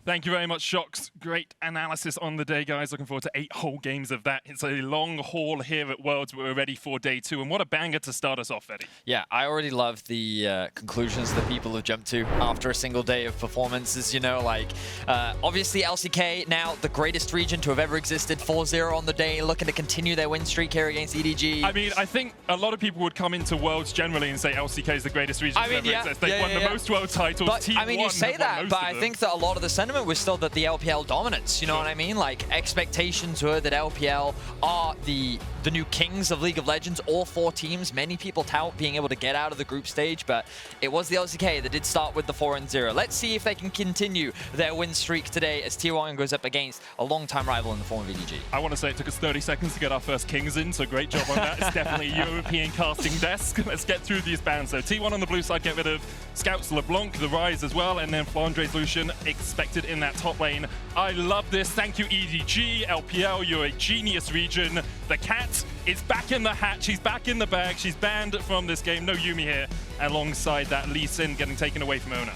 Thank you very much, Shox. Great analysis on the day, guys. Looking forward to 8 whole games of that. It's a long haul here at Worlds, but we're ready for day 2. And what a banger to start us off, Eddie. Yeah, I already love the conclusions that people have jumped to after a single day of performances. You know, like, obviously LCK, now the greatest region to have ever existed, 4-0 on the day, looking to continue their win streak here against EDG. I mean, I think a lot of people would come into Worlds generally and say LCK is the greatest region to ever exist. They've won the most world titles. But, Team I mean, you say that, but I think that a lot of the sentiment was still that the LPL dominance, you know what I mean? Like, expectations were that LPL are the new kings of League of Legends, all 4 teams. Many people tout being able to get out of the group stage, but it was the LCK that did start with the 4-0. Let's see if they can continue their win streak today as T1 goes up against a long-time rival in the form of EDG. I want to say it took us 30 seconds to get our first Kings in, so great job on that. It's definitely a European casting desk. Let's get through these bans. So T1 on the blue side, get rid of Scouts, LeBlanc, the Rise as well, and then Flandre's Lucian expected in that top lane. I love this. Thank you, EDG, LPL. You're a genius region. The cat is back in the hatch. She's back in the bag. She's banned from this game. No Yuumi here. Alongside that, Lee Sin getting taken away from Oner.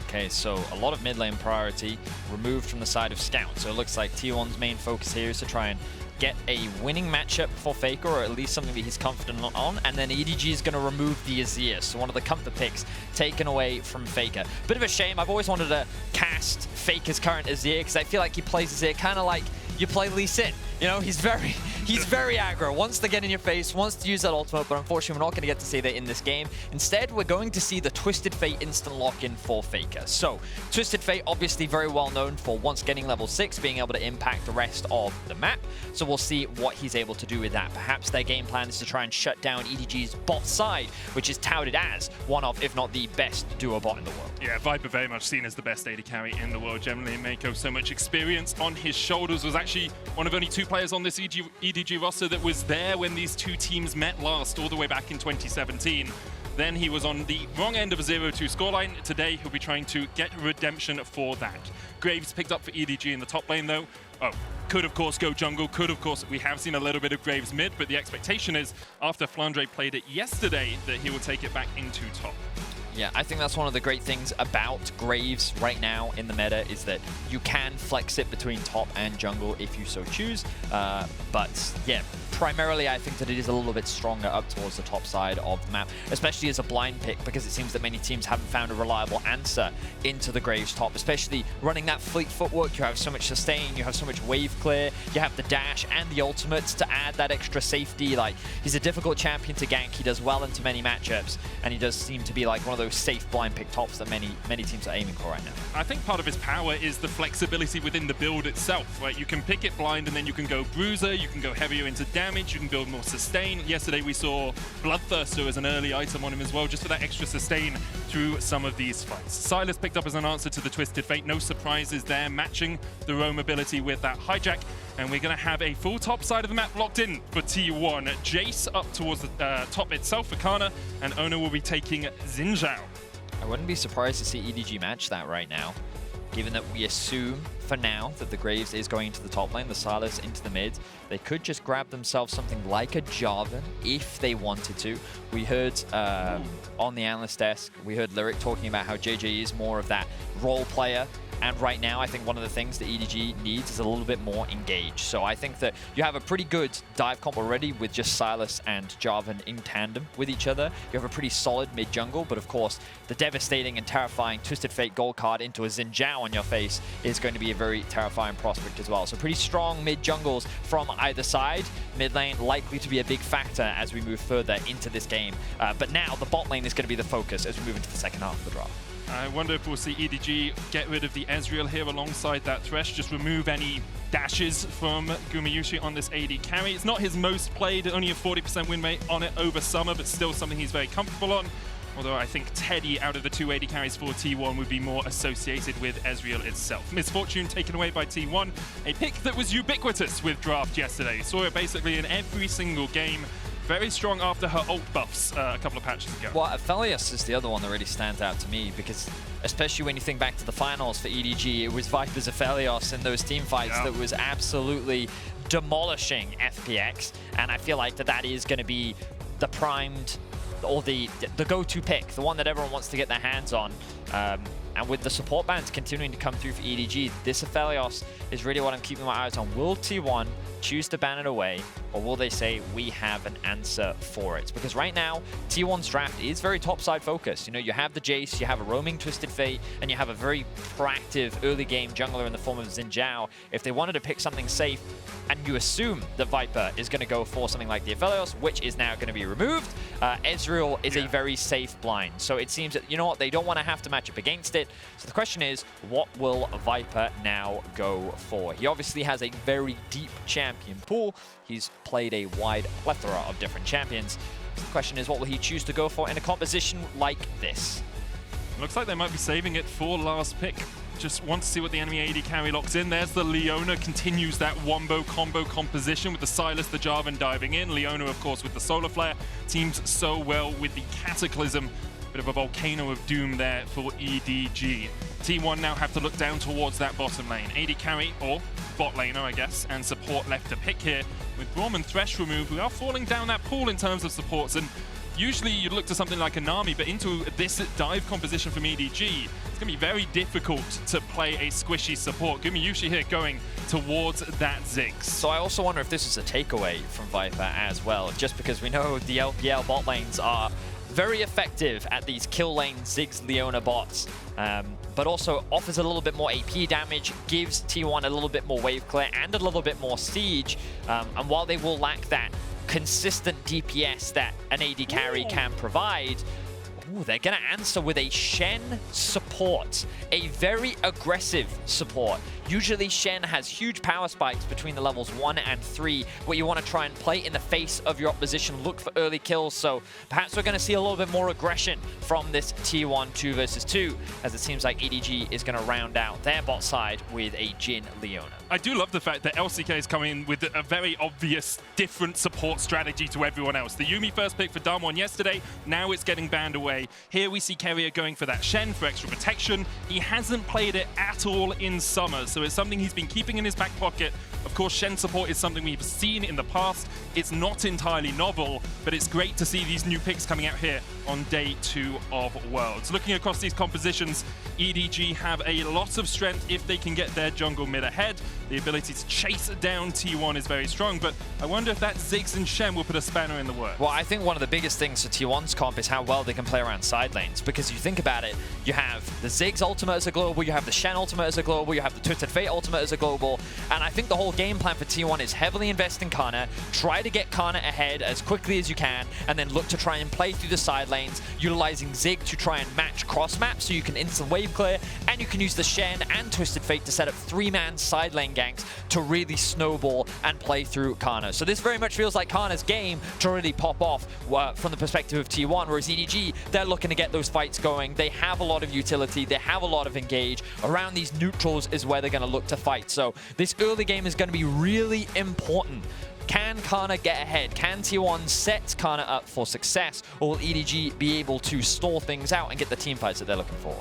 Okay, so a lot of mid lane priority removed from the side of Scout. So it looks like T1's main focus here is to try and get a winning matchup for Faker, or at least something that he's confident on, and then EDG is going to remove the Azir, so one of the comfort picks taken away from Faker. Bit of a shame. I've always wanted to cast Faker's current Azir because I feel like he plays Azir kind of like you play Lee Sin. You know, he's very aggro, wants to get in your face, wants to use that ultimate, but unfortunately we're not going to get to see that in this game. Instead, we're going to see the Twisted Fate instant lock-in for Faker. So, Twisted Fate obviously very well known for once getting level 6, being able to impact the rest of the map. So we'll see what he's able to do with that. Perhaps their game plan is to try and shut down EDG's bot side, which is touted as one of, if not the best duo bot in the world. Yeah, Viper very much seen as the best AD carry in the world generally, and Mako, so much experience on his shoulders, was actually one of only 2 players on this EDG roster that was there when these 2 teams met last, all the way back in 2017. Then he was on the wrong end of a 0-2 scoreline. Today, he'll be trying to get redemption for that. Graves picked up for EDG in the top lane, though. Oh, could, of course, go jungle. Could, of course, we have seen a little bit of Graves mid, but the expectation is, after Flandre played it yesterday, that he will take it back into top. Yeah, I think that's one of the great things about Graves right now in the meta is that you can flex it between top and jungle if you so choose. But yeah, primarily I think that it is a little bit stronger up towards the top side of the map, especially as a blind pick, because it seems that many teams haven't found a reliable answer into the Graves top, especially running that fleet footwork. You have so much sustain, you have so much wave clear, you have the dash and the ultimates to add that extra safety. Like, he's a difficult champion to gank, he does well into many matchups, and he does seem to be like one of those safe blind pick tops that many teams are aiming for right now. I think part of his power is the flexibility within the build itself, right? You can pick it blind and then you can go bruiser, you can go heavier into damage, you can build more sustain. Yesterday we saw Bloodthirster as an early item on him as well, just for that extra sustain through some of these fights. Sylas picked up as an answer to the Twisted Fate, no surprises there, matching the roam ability with that hijack. And we're going to have a full top side of the map locked in for T1. Jace up towards the top itself for Kana, and Oner will be taking Xin Zhao. I wouldn't be surprised to see EDG match that right now, given that we assume for now that the Graves is going into the top lane, the Sylas into the mid. They could just grab themselves something like a Jarvan if they wanted to. We heard on the analyst desk, we heard Lyric talking about how JJ is more of that role player. And right now, I think one of the things that EDG needs is a little bit more engaged. So I think that you have a pretty good dive comp already with just Sylas and Jarvan in tandem with each other. You have a pretty solid mid-jungle, but of course, the devastating and terrifying Twisted Fate gold card into a Xin Zhao on your face is going to be a very terrifying prospect as well. So pretty strong mid-jungles from either side. Mid lane likely to be a big factor as we move further into this game. But now the bot lane is going to be the focus as we move into the second half of the draft. I wonder if we'll see EDG get rid of the Ezreal here alongside that Thresh, just remove any dashes from Gumayusi on this AD carry. It's not his most played, only a 40% win rate on it over summer, but still something he's very comfortable on. Although I think Teddy, out of the 2 AD carries for T1, would be more associated with Ezreal itself. Misfortune taken away by T1, a pick that was ubiquitous with draft yesterday. Saw it basically in every single game. Very strong after her ult buffs a couple of patches ago. Well, Aphelios is the other one that really stands out to me because, especially when you think back to the finals for EDG, it was Viper's Aphelios in those team fights that was absolutely demolishing FPX. And I feel like that is going to be the primed, or the go-to pick, the one that everyone wants to get their hands on. And And with the support bands continuing to come through for EDG, this Aphelios is really what I'm keeping my eyes on. Will T1 choose to ban it away, or will they say, we have an answer for it? Because right now, T1's draft is very topside focused. You know, you have the Jace, you have a roaming Twisted Fate, and you have a very proactive early game jungler in the form of Xin Zhao. If they wanted to pick something safe, and you assume that Viper is going to go for something like the Aphelios, which is now going to be removed, Ezreal is a very safe blind. So it seems that, you know what, they don't want to have to match up against it. So the question is, what will Viper now go for? He obviously has a very deep champion pool. He's played a wide plethora of different champions. So the question is, what will he choose to go for in a composition like this? Looks like they might be saving it for last pick. Just want to see what the enemy AD carry locks in. There's the Leona, continues that wombo combo composition with the Sylas, the Jarvan diving in. Leona, of course, with the Solar Flare. Teams so well with the Cataclysm. Bit of a volcano of doom there for EDG. T1 now have to look down towards that bottom lane. AD carry, or bot laner, I guess, and support left to pick here. With Braum and Thresh removed, we are falling down that pool in terms of supports. And usually you'd look to something like a Nami, but into this dive composition from EDG, it's going to be very difficult to play a squishy support. Gumayusi here going towards that Ziggs. So I also wonder if this is a takeaway from Viper as well, just because we know the LPL bot lanes are very effective at these kill lane Ziggs Leona bots, but also offers a little bit more AP damage, gives T1 a little bit more wave clear and a little bit more siege, and while they will lack that consistent DPS that an AD carry can provide, they're going to answer with a Shen support, a very aggressive support. Usually Shen has huge power spikes between the levels 1 and 3, where you want to try and play in the face of your opposition, look for early kills. So perhaps we're going to see a little bit more aggression from this T1 2 versus 2, as it seems like EDG is going to round out their bot side with a Jhin Leona. I do love the fact that LCK is coming in with a very obvious different support strategy to everyone else. The Yuumi first pick for Damwon yesterday, now it's getting banned away. Here we see Keria going for that Shen for extra protection. He hasn't played it at all in summer, so it's something he's been keeping in his back pocket. Of course, Shen support is something we've seen in the past. It's not entirely novel, but it's great to see these new picks coming out here on day 2 of Worlds. Looking across these compositions, EDG have a lot of strength if they can get their jungle mid ahead. The ability to chase down T1 is very strong, but I wonder if that Ziggs and Shen will put a spanner in the works. Well, I think one of the biggest things for T1's comp is how well they can play around side lanes, because you think about it, you have the Ziggs ultimate as a global, you have the Shen ultimate as a global, you have the Twisted Fate ultimate as a global, and I think the whole game plan for T1 is heavily invest in Kana, try to get Kana ahead as quickly as you can, and then look to try and play through the side lanes, utilizing Zig to try and match cross map so you can instant wave clear, and you can use the Shen and Twisted Fate to set up 3-man side lane ganks to really snowball and play through Kana. So this very much feels like Kana's game to really pop off from the perspective of T1, whereas EDG, they're looking to get those fights going. They have a lot of utility, they have a lot of engage. Around these neutrals is where they're going to look to fight. So this early game is going to be really important. Can Kana get ahead? Can T1 set Kana up for success? Or will EDG be able to stall things out and get the team fights that they're looking for?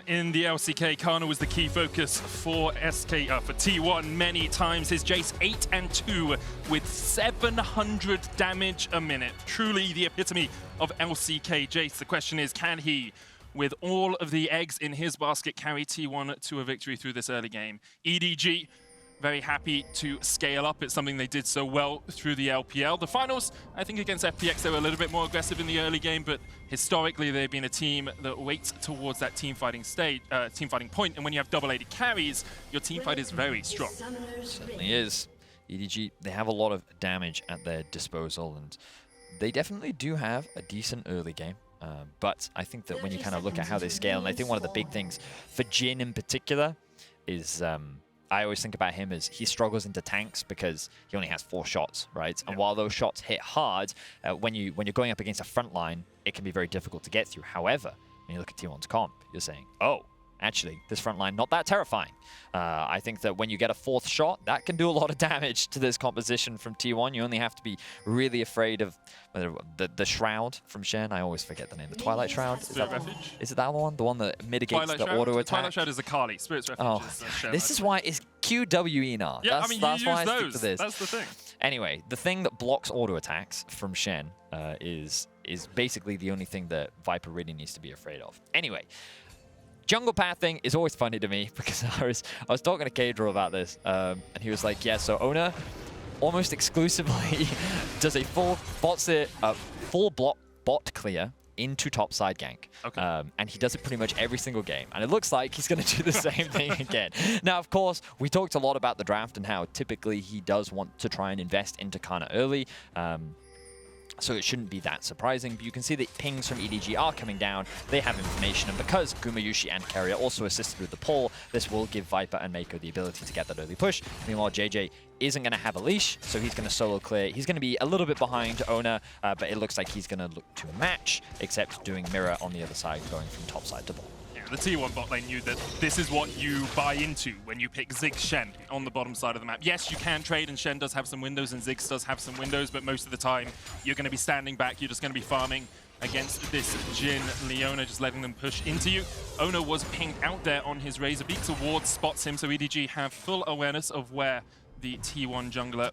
In the LCK, Kana was the key focus for for T1 many times. His Jace 8 and 2 with 700 damage a minute. Truly the epitome of LCK Jace. The question is, can he, with all of the eggs in his basket, carry T1 to a victory through this early game? EDG, very happy to scale up. It's something they did so well through the LPL. The finals, I think against FPX, they were a little bit more aggressive in the early game, but historically they've been a team that waits towards that team fighting point. And when you have double AD carries, your team fight is very strong. Certainly is. EDG, they have a lot of damage at their disposal, and they definitely do have a decent early game. But I think that when you kind of look at how they scale, and I think one of the big things for Jhin in particular is I always think about him as he struggles into tanks because he only has 4 shots, right? And while those shots hit hard, when you're going up against a front line, it can be very difficult to get through. However, when you look at T1's comp, you're saying, oh, actually, this front line, not that terrifying. I think that when you get a 4th shot, that can do a lot of damage to this composition from T1. You only have to be really afraid of the Shroud from Shen. I always forget the name. The Twilight Shroud? Is it that one? The one that mitigates Twilight the Shroud? auto attack? Twilight Shroud is a Kali. Spirit's Refuge is Shen. This is why it's QWE. Yeah, I mean, that's you why use I stick those. to this. That's the thing. Anyway, the thing that blocks auto attacks from Shen is basically the only thing that Viper really needs to be afraid of. Anyway, jungle pathing is always funny to me because I was talking to Kadro about this, and he was like, yeah, so Oner almost exclusively does a full bot clear into topside gank. Okay. And he does it pretty much every single game. And it looks like he's going to do the same thing again. Now, of course, we talked a lot about the draft and how typically he does want to try and invest into Kana early. So it shouldn't be that surprising, but you can see that pings from EDG are coming down. They have information, and because Gumayusi and Keria also assisted with the pull, this will give Viper and Mako the ability to get that early push. Meanwhile, JJ isn't going to have a leash, so he's going to solo clear. He's going to be a little bit behind Oner, but it looks like he's going to look to match, except doing mirror on the other side, going from top side to bottom. The T1 bot lane knew that this is what you buy into when you pick Ziggs Shen on the bottom side of the map. Yes, you can trade, and Shen does have some windows, and Ziggs does have some windows, but most of the time, you're going to be standing back, you're just going to be farming against this Jhin. Leona just letting them push into you. Oner was pinged out there on his Razor Beak. Ward spots him, so EDG have full awareness of where the T1 jungler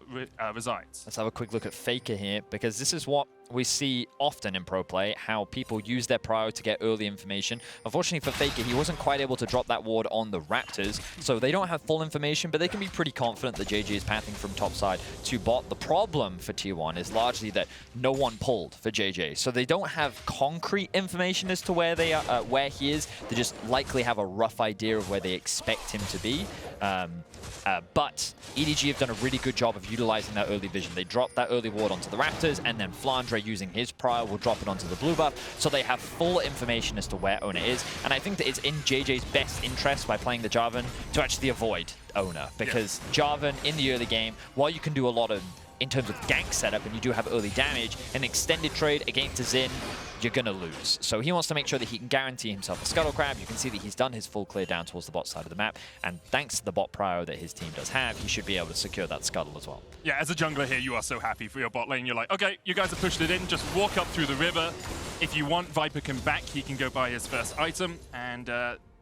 resides. Let's have a quick look at Faker here, because this is what we see often in pro play, how people use their prio to get early information. Unfortunately for Faker, he wasn't quite able to drop that ward on the Raptors, so they don't have full information, but they can be pretty confident that JJ is pathing from top side to bot. The problem for T1 is largely that no one pulled for JJ, so they don't have concrete information as to where they are, where he is. They just likely have a rough idea of where they expect him to be. But EDG have done a really good job of utilizing that early vision. They dropped that early ward onto the Raptors, and then Flandre, using his prior, will drop it onto the blue buff, so they have full information as to where Oner is. And I think that it's in JJ's best interest by playing the Jarvan to actually avoid Oner, because Jarvan in the early game, while you can do a lot of in terms of gank setup and you do have early damage, an extended trade against a Xin, you're going to lose. So he wants to make sure that he can guarantee himself a Scuttle Crab. You can see that he's done his full clear down towards the bot side of the map, and thanks to the bot prio that his team does have, he should be able to secure that Scuttle as well. Yeah, as a jungler here, you are so happy for your bot lane. You're like, okay, you guys have pushed it in, just walk up through the river. If you want, Viper can back, he can go buy his first item, and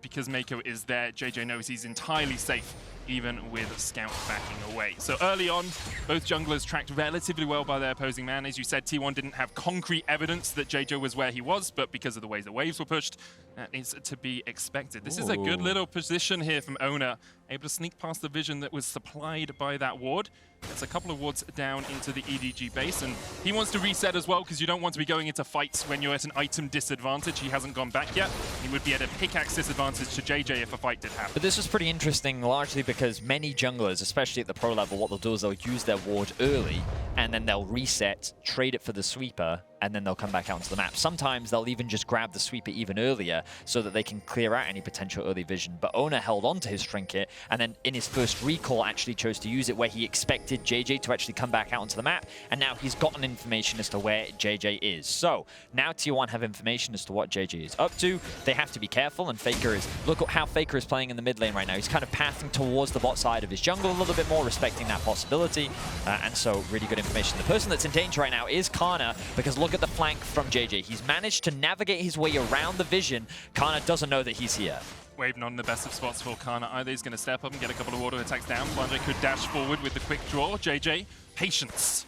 because Mako is there, JJ knows he's entirely safe, even with Scout backing away. So early on, both junglers tracked relatively well by their opposing man. As you said, T1 didn't have concrete evidence that JJ was where he was, but because of the ways the waves were pushed, that is to be expected. This is a good little position here from Oner, able to sneak past the vision that was supplied by that ward. It's a couple of wards down into the EDG base, and he wants to reset as well, because you don't want to be going into fights when you're at an item disadvantage. He hasn't gone back yet. He would be at a pickaxe disadvantage to JJ if a fight did happen. But this was pretty interesting, largely because many junglers, especially at the pro level, what they'll do is they'll use their ward early, and then they'll reset, trade it for the sweeper, and then they'll come back out onto the map. Sometimes they'll even just grab the sweeper even earlier so that they can clear out any potential early vision. But Oner held on to his trinket, and then in his first recall actually chose to use it where he expected JJ to actually come back out onto the map, and now he's gotten information as to where JJ is. So now T1 have information as to what JJ is up to. They have to be careful, and Faker is, look at how Faker is playing in the mid lane right now. He's kind of pathing towards the bot side of his jungle a little bit more, respecting that possibility, and so really good information. The person that's in danger right now is Kana, because look at the flank from JJ. He's managed to navigate his way around the vision. Kana doesn't know that he's here. Wave not in the best of spots for Kana either. He's going to step up and get a couple of auto attacks down. Flandre could dash forward with the quick draw. JJ, patience.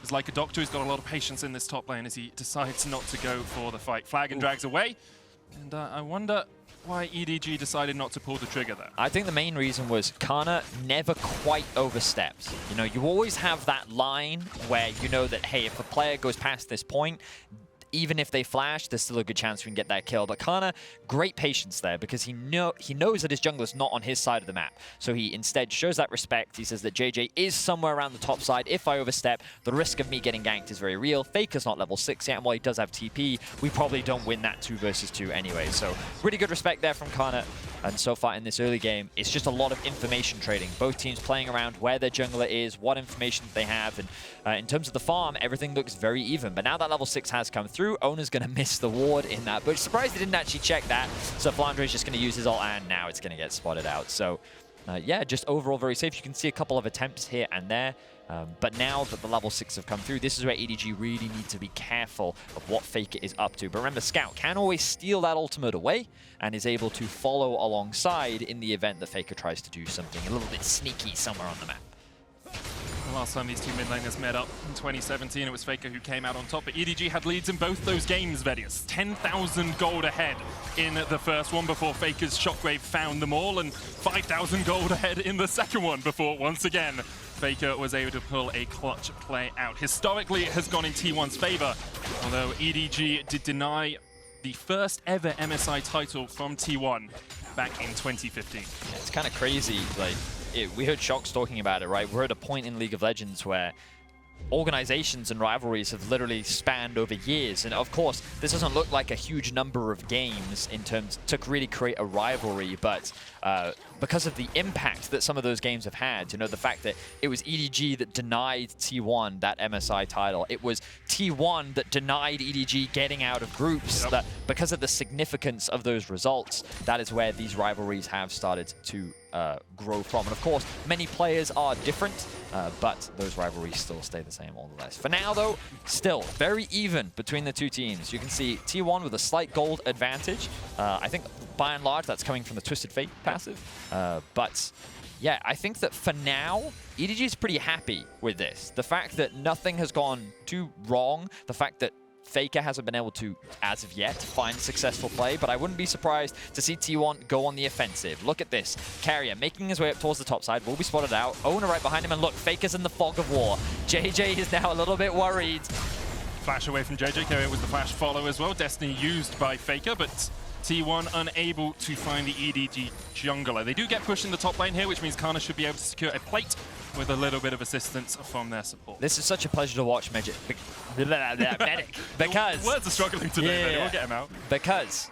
He's like a doctor who's got a lot of patience in this top lane as he decides not to go for the fight. Flag and drags away. And I wonder why EDG decided not to pull the trigger there. I think the main reason was Kana never quite overstepped. You know, you always have that line where you know that, hey, if a player goes past this point, even if they flash, there's still a good chance we can get that kill. But Kana, great patience there, because he knows that his jungler's not on his side of the map. So he instead shows that respect. He says that JJ is somewhere around the top side. If I overstep, the risk of me getting ganked is very real. Faker's not level 6 yet, and while he does have TP, we probably don't win that 2 versus 2 anyway. So really good respect there from Kana. And so far in this early game, it's just a lot of information trading. Both teams playing around where their jungler is, what information they have. And in terms of the farm, everything looks very even. But now that level 6 has come through, Oner's going to miss the ward in that. But surprised he didn't actually check that. So Flandre is just going to use his ult, and now it's going to get spotted out. So yeah, just overall very safe. You can see a couple of attempts here and there. But now that the level 6 have come through, this is where EDG really need to be careful of what Faker is up to. But remember, Scout can always steal that ultimate away and is able to follow alongside in the event that Faker tries to do something a little bit sneaky somewhere on the map. The last time these two mid laners met up in 2017, it was Faker who came out on top, but EDG had leads in both those games, Vedius. 10,000 gold ahead in the first one before Faker's Shockwave found them all, and 5,000 gold ahead in the second one before, once again, Faker was able to pull a clutch play out. Historically, it has gone in T1's favor, although EDG did deny the first ever MSI title from T1 back in 2015. It's kind of crazy, like, we heard Shox talking about it, right? We're at a point in League of Legends where organizations and rivalries have literally spanned over years. And of course, this doesn't look like a huge number of games in terms to really create a rivalry, but because of the impact that some of those games have had, you know, the fact that it was EDG that denied T1 that MSI title, it was T1 that denied EDG getting out of groups, that because of the significance of those results, that is where these rivalries have started to grow from. And of course, many players are different, but those rivalries still stay the same all the less. For now, though, still very even between the two teams. You can see T1 with a slight gold advantage. I think by and large, that's coming from the Twisted Fate passive. But yeah, I think that for now, EDG is pretty happy with this. The fact that nothing has gone too wrong, the fact that Faker hasn't been able to, as of yet, find successful play, but I wouldn't be surprised to see T1 go on the offensive. Look at this. Carrier making his way up towards the top side, will be spotted out. Owner right behind him, and look, Faker's in the fog of war. JJ is now a little bit worried. Flash away from JJ, Carrier with the flash follow as well. Destiny used by Faker, but T1 unable to find the EDG jungler. They do get pushed in the top lane here, which means Kana should be able to secure a plate with a little bit of assistance from their support. This is such a pleasure to watch, Medic, because... Words are struggling today, we'll get him out. Because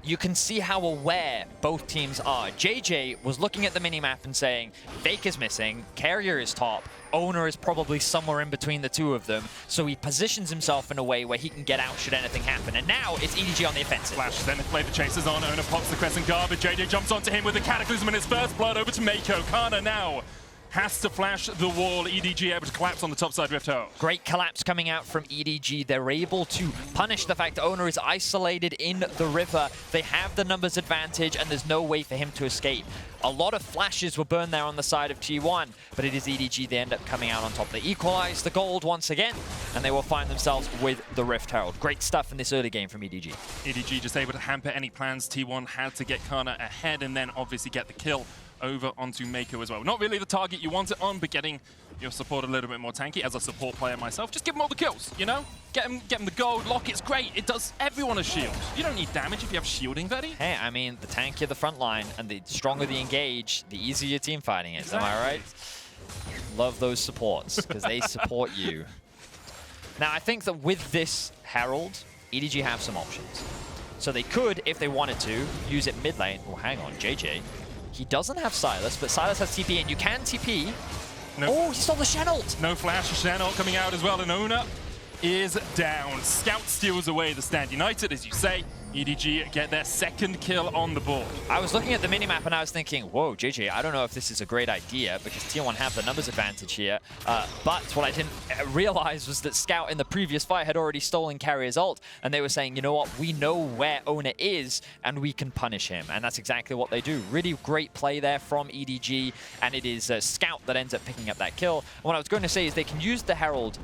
you can see how aware both teams are. JJ was looking at the minimap and saying, Fake is missing, Carrier is top, Owner is probably somewhere in between the two of them, so he positions himself in a way where he can get out should anything happen. And now it's EDG on the offensive. Flash, then play the chasers on, Owner pops the Crescent Guard, but JJ jumps onto him with the Cataclysm and his first blood over to Mako. Kana now has to flash the wall. EDG able to collapse on the top side Rift Herald. Great collapse coming out from EDG. They're able to punish the fact that Owner is isolated in the river. They have the numbers advantage, and there's no way for him to escape. A lot of flashes were burned there on the side of T1, but it is EDG. They end up coming out on top. They equalize the gold once again, and they will find themselves with the Rift Herald. Great stuff in this early game from EDG. EDG just able to hamper any plans. T1 had to get Kana ahead and then obviously get the kill over onto Mako as well. Not really the target you want it on, but getting your support a little bit more tanky. As a support player myself, just give them all the kills, you know? Get them the gold. Locket's great. It does everyone a shield. You don't need damage if you have shielding, Vedi. Hey, I mean, the tankier the front line and the stronger the engage, the easier your team fighting is. Exactly. Am I right? Love those supports, because they support you. Now, I think that with this Herald, EDG have some options. So they could, if they wanted to, use it mid lane. Oh, hang on, JJ. He doesn't have Sylas, but Sylas has TP, and you can TP. No. Oh, he stole the Shenalt! No flash, Shenalt coming out as well, and Owner is down. Scout steals away the Stand United, as you say. EDG get their second kill on the board. I was looking at the minimap and I was thinking, whoa, JJ, I don't know if this is a great idea because T1 have the numbers advantage here. But what I didn't realize was that Scout in the previous fight had already stolen Carrier's ult, and they were saying, you know what, we know where Owner is and we can punish him. And that's exactly what they do. Really great play there from EDG, and it is Scout that ends up picking up that kill. And what I was going to say is they can use the Herald.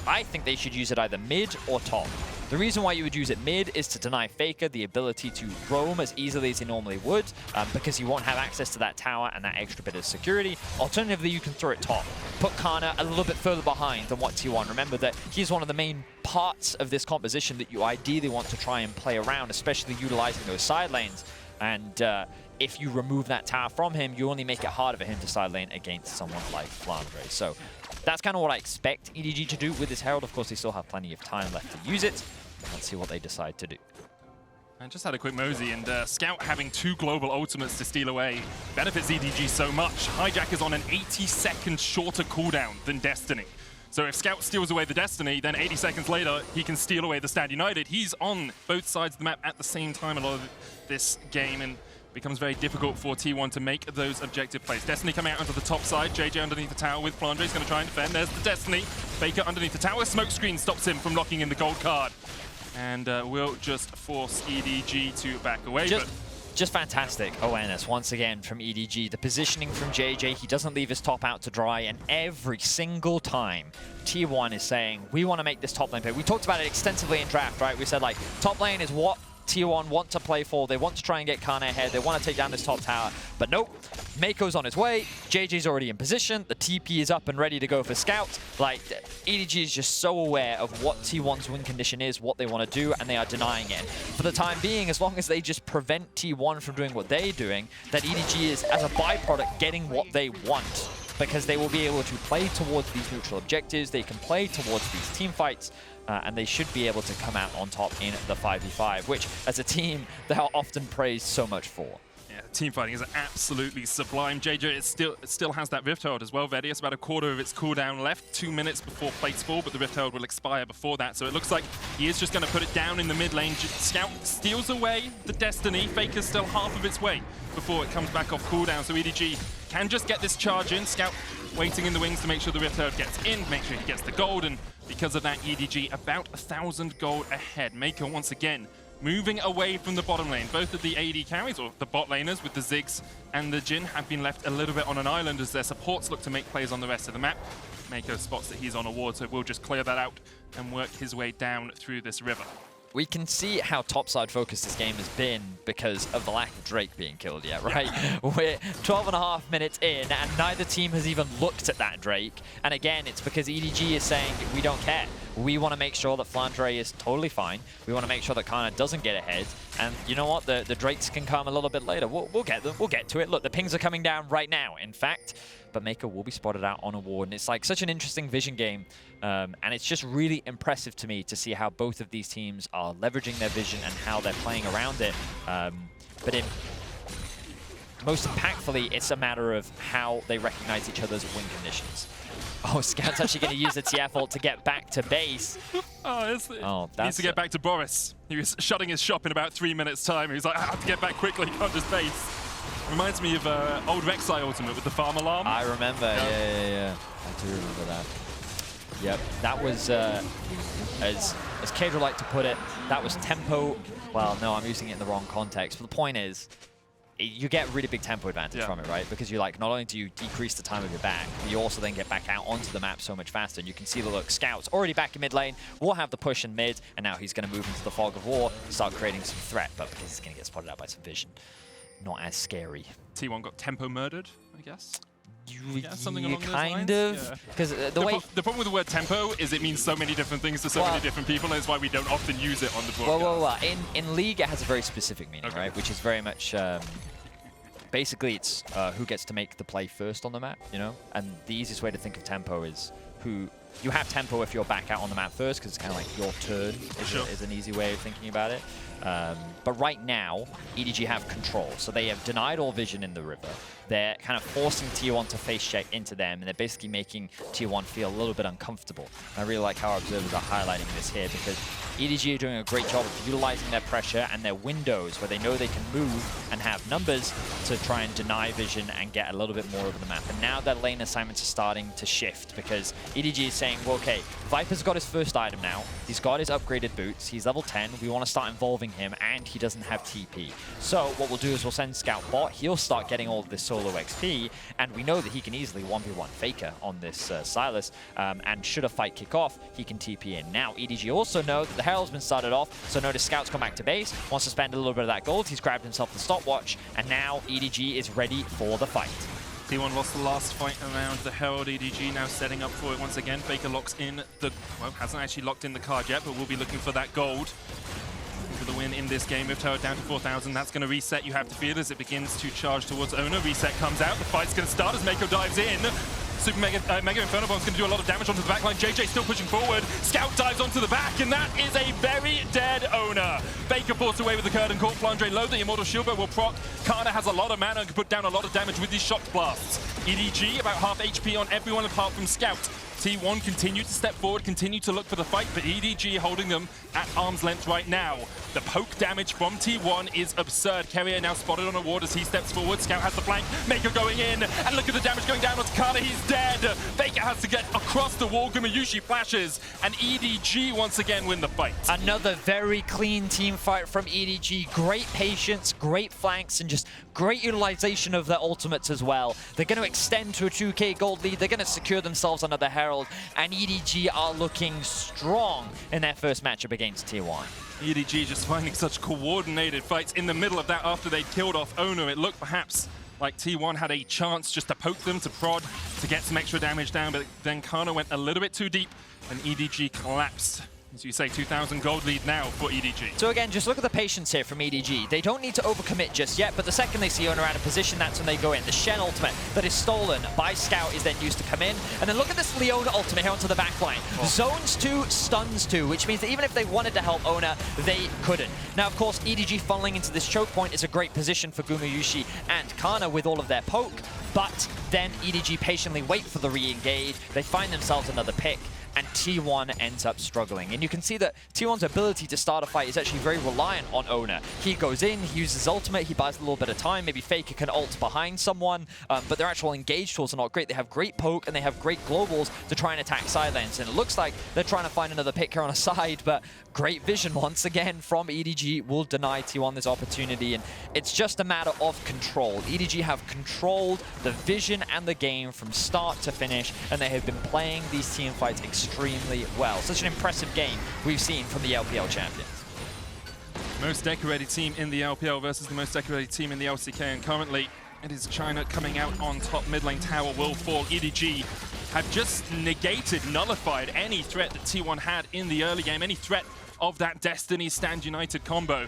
I think they should use it either mid or top. The reason why you would use it mid is to deny Faker the ability to roam as easily as he normally would, because he won't have access to that tower and that extra bit of security. Alternatively, you can throw it top. Put Kana a little bit further behind than what T1. Remember that he's one of the main parts of this composition that you ideally want to try and play around, especially utilizing those side lanes. And if you remove that tower from him, you only make it harder for him to side lane against someone like Flandre. So that's kind of what I expect EDG to do with this Herald. Of course, they still have plenty of time left to use it. Let's see what they decide to do. I just had a quick mosey, and Scout having 2 global ultimates to steal away benefits EDG so much. Hijack is on an 80-second shorter cooldown than Destiny. So if Scout steals away the Destiny, then 80 seconds later, he can steal away the Stand United. He's on both sides of the map at the same time a lot of this game, and becomes very difficult for T1 to make those objective plays. Destiny coming out onto the top side. JJ underneath the tower with Flandre. He's going to try and defend. There's the Destiny. Faker underneath the tower. Smoke screen stops him from locking in the gold card. And will just force EDG to back away. Just fantastic awareness once again from EDG. The positioning from JJ, he doesn't leave his top out to dry, and every single time T1 is saying, we want to make this top lane play. We talked about it extensively in draft, right? We said like, top lane is what T1 want to play for. They want to try and get Kana ahead. They want to take down this top tower. But nope, Mako's on his way. JJ's already in position. The TP is up and ready to go for Scout. Like, EDG is just so aware of what T1's win condition is, what they want to do, and they are denying it. For the time being, as long as they just prevent T1 from doing what they're doing, that EDG is, as a byproduct, getting what they want. Because they will be able to play towards these neutral objectives. They can play towards these team fights. And they should be able to come out on top in the 5v5, which, as a team, they are often praised so much for. Yeah, team fighting is absolutely sublime. JJ it still has that Rift Herald as well, Vedi. It's about a quarter of its cooldown left, 2 minutes before plates fall, but the Rift Herald will expire before that. So it looks like he is just going to put it down in the mid lane. Scout steals away the Destiny. Faker's still half of its way before it comes back off cooldown. So EDG can just get this charge in. Scout waiting in the wings to make sure the Rift Herald gets in, make sure he gets the gold, and because of that, EDG about 1,000 gold ahead. Mako once again moving away from the bottom lane. Both of the AD carries, or the bot laners with the Ziggs and the Jhin, have been left a little bit on an island as their supports look to make plays on the rest of the map. Mako spots that he's on a ward, so we'll just clear that out and work his way down through this river. We can see how topside focused this game has been because of the lack of Drake being killed yet, right? Yeah. We're 12.5 minutes in and neither team has even looked at that Drake. And again, it's because EDG is saying, we don't care. We want to make sure that Flandre is totally fine. We want to make sure that Kana doesn't get ahead. And you know what? The Drakes can come a little bit later. We'll get them. We'll get to it. Look, the pings are coming down right now, in fact. But Mako will be spotted out on a ward. And it's like such an interesting vision game. And it's just really impressive to me to see how both of these teams are leveraging their vision and how they're playing around it. But most impactfully, it's a matter of how they recognize each other's win conditions. Oh, Scout's actually going to use the TF ult to get back to base. He needs to get back to Boris. He was shutting his shop in about 3 minutes' time. He was like, I have to get back quickly on this base. Reminds me of old Rek'Sai Ultimate with the farm alarm. I remember, yeah. I do remember that. Yep, that was, as Kadra liked to put it, that was tempo. Well, no, I'm using it in the wrong context. But the point is, you get really big tempo advantage from it, right? Because you like, not only do you decrease the time of your back, but you also then get back out onto the map so much faster. And you can see the look, Scout's already back in mid lane, will have the push in mid, and now he's going to move into the fog of war, start creating some threat, but because he's going to get spotted out by some vision. Not as scary. T1 got tempo murdered, I guess. Something along kind of. Because the problem with the word tempo is it means so many different things to so many different people, and it's why we don't often use it on the broadcast. In League, it has a very specific meaning, right? Which is very much. Basically, it's who gets to make the play first on the map, you know? And the easiest way to think of tempo is who. You have tempo if you're back out on the map first, because it's kind of like your turn is an easy way of thinking about it. But right now, EDG have control. So they have denied all vision in the river. They're kind of forcing T1 to face check into them, and they're basically making T1 feel a little bit uncomfortable. And I really like how our observers are highlighting this here, because EDG are doing a great job of utilizing their pressure and their windows where they know they can move and have numbers to try and deny vision and get a little bit more of the map. And now their lane assignments are starting to shift, because EDG is saying, well, okay, Viper's got his first item now. He's got his upgraded boots. He's level 10. We want to start involving him, and he doesn't have TP. So what we'll do is we'll send Scout bot. He'll start getting all of this solo XP, and we know that he can easily 1v1 Faker on this Sylas, and should a fight kick off, he can TP in. Now, EDG also know that the Herald's been started off, so notice Scout's come back to base, wants to spend a little bit of that gold. He's grabbed himself the stopwatch, and now EDG is ready for the fight. T1 lost the last fight around the Herald. EDG now setting up for it once again. Faker locks in the... Well, hasn't actually locked in the card yet, but we'll be looking for that gold for the win in this game. Rift Herald down to 4,000. That's going to reset, you have to feel, as it begins to charge towards Owner. Reset comes out. The fight's going to start as Mako dives in. Super Mega Inferno Bomb's going to do a lot of damage onto the backline. JJ still pushing forward. Scout dives onto the back, and that is a very dead Owner. Faker forced away with the Curtain Court. Flandre low, the Immortal Shield will proc. Kana has a lot of mana and can put down a lot of damage with these shock blasts. EDG about half HP on everyone apart from Scout. T1 continue to step forward, continue to look for the fight, but EDG holding them at arm's length right now. The poke damage from T1 is absurd. Keria now spotted on a ward as he steps forward. Scout has the flank. Mako going in, and look at the damage going down onto Kana. He's dead. Faker has chance to get across the wall. Gumayusi flashes, and EDG once again win the fight. Another very clean team fight from EDG. Great patience, great flanks, and just great utilization of their ultimates as well. They're going to extend to a 2k gold lead. They're going to secure themselves another Herald, and EDG are looking strong in their first matchup against T1. EDG just finding such coordinated fights in the middle of that after they killed off Oner. It looked perhaps like T1 had a chance just to poke them, to prod, to get some extra damage down, but then Kana went a little bit too deep and EDG collapsed. As you say, 2,000 gold lead now for EDG. So again, just look at the patience here from EDG. They don't need to overcommit just yet, but the second they see Oner out of position, that's when they go in. The Shen ultimate that is stolen by Scout is then used to come in. And then look at this Leona ultimate here onto the backline. Oh. Zones 2, stuns 2, which means that even if they wanted to help Oner, they couldn't. Now, of course, EDG funneling into this choke point is a great position for Gumayusi and Kana with all of their poke, but then EDG patiently wait for the re-engage. They find themselves another pick, and T1 ends up struggling. And you can see that T1's ability to start a fight is actually very reliant on Oner. He goes in, he uses ultimate, he buys a little bit of time, maybe Faker can ult behind someone, but their actual engage tools are not great. They have great poke and they have great globals to try and attack side lanes. And it looks like they're trying to find another pick here on a side, but great vision once again from EDG will deny T1 this opportunity. And it's just a matter of control. EDG have controlled the vision and the game from start to finish, and they have been playing these team fights extremely well. Such an impressive game we've seen from the LPL champions. Most decorated team in the LPL versus the most decorated team in the LCK, and currently it is China coming out on top. Mid lane tower will fall. EDG have just negated, nullified any threat that T1 had in the early game, any threat of that Destiny Stand United combo.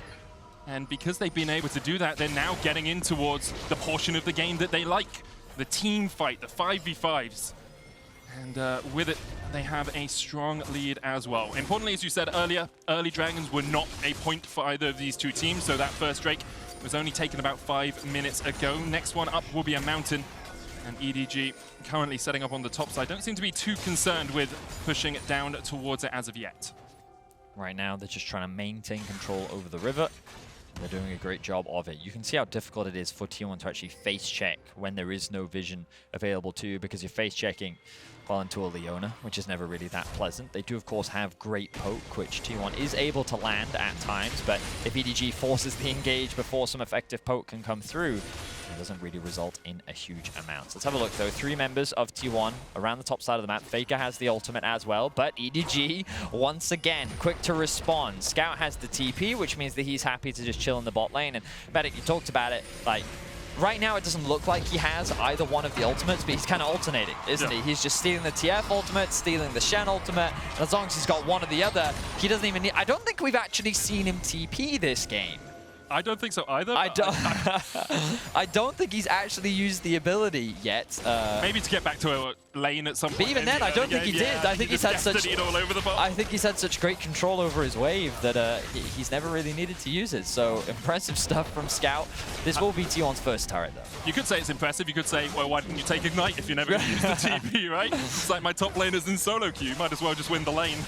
And because they've been able to do that, they're now getting in towards the portion of the game that they like, the team fight, the 5v5s. And with it, they have a strong lead as well. Importantly, as you said earlier, early Dragons were not a point for either of these two teams, so that first Drake was only taken about 5 minutes ago. Next one up will be a Mountain, and EDG currently setting up on the top side. Don't seem to be too concerned with pushing it down towards it as of yet. Right now, they're just trying to maintain control over the river. They're doing a great job of it. You can see how difficult it is for T1 to actually face check when there is no vision available to you, because you're face checking well into a Leona, which is never really that pleasant. They do, of course, have great poke, which T1 is able to land at times, but if EDG forces the engage before some effective poke can come through, it doesn't really result in a huge amount. So let's have a look, though. 3 members of T1 around the top side of the map. Faker has the ultimate as well, but EDG, once again, quick to respond. Scout has the TP, which means that he's happy to just chill in the bot lane. And Medic, you talked about it, like, right now it doesn't look like he has either one of the ultimates, but he's kind of alternating, isn't he? He's just stealing the TF ultimate, stealing the Shen ultimate, and as long as he's got one or the other, he doesn't even need... I don't think we've actually seen him TP this game. I don't think so either. I don't think he's actually used the ability yet. Maybe to get back to a lane at some point. But even then, I don't think he did. I think he's had such all over the ball. I think he's had such great control over his wave that he's never really needed to use it. So impressive stuff from Scout. This will be T1's first turret, though. You could say it's impressive. You could say, well, why didn't you take Ignite if you're never going to use the TP, right? It's like my top laner's in solo queue. Might as well just win the lane.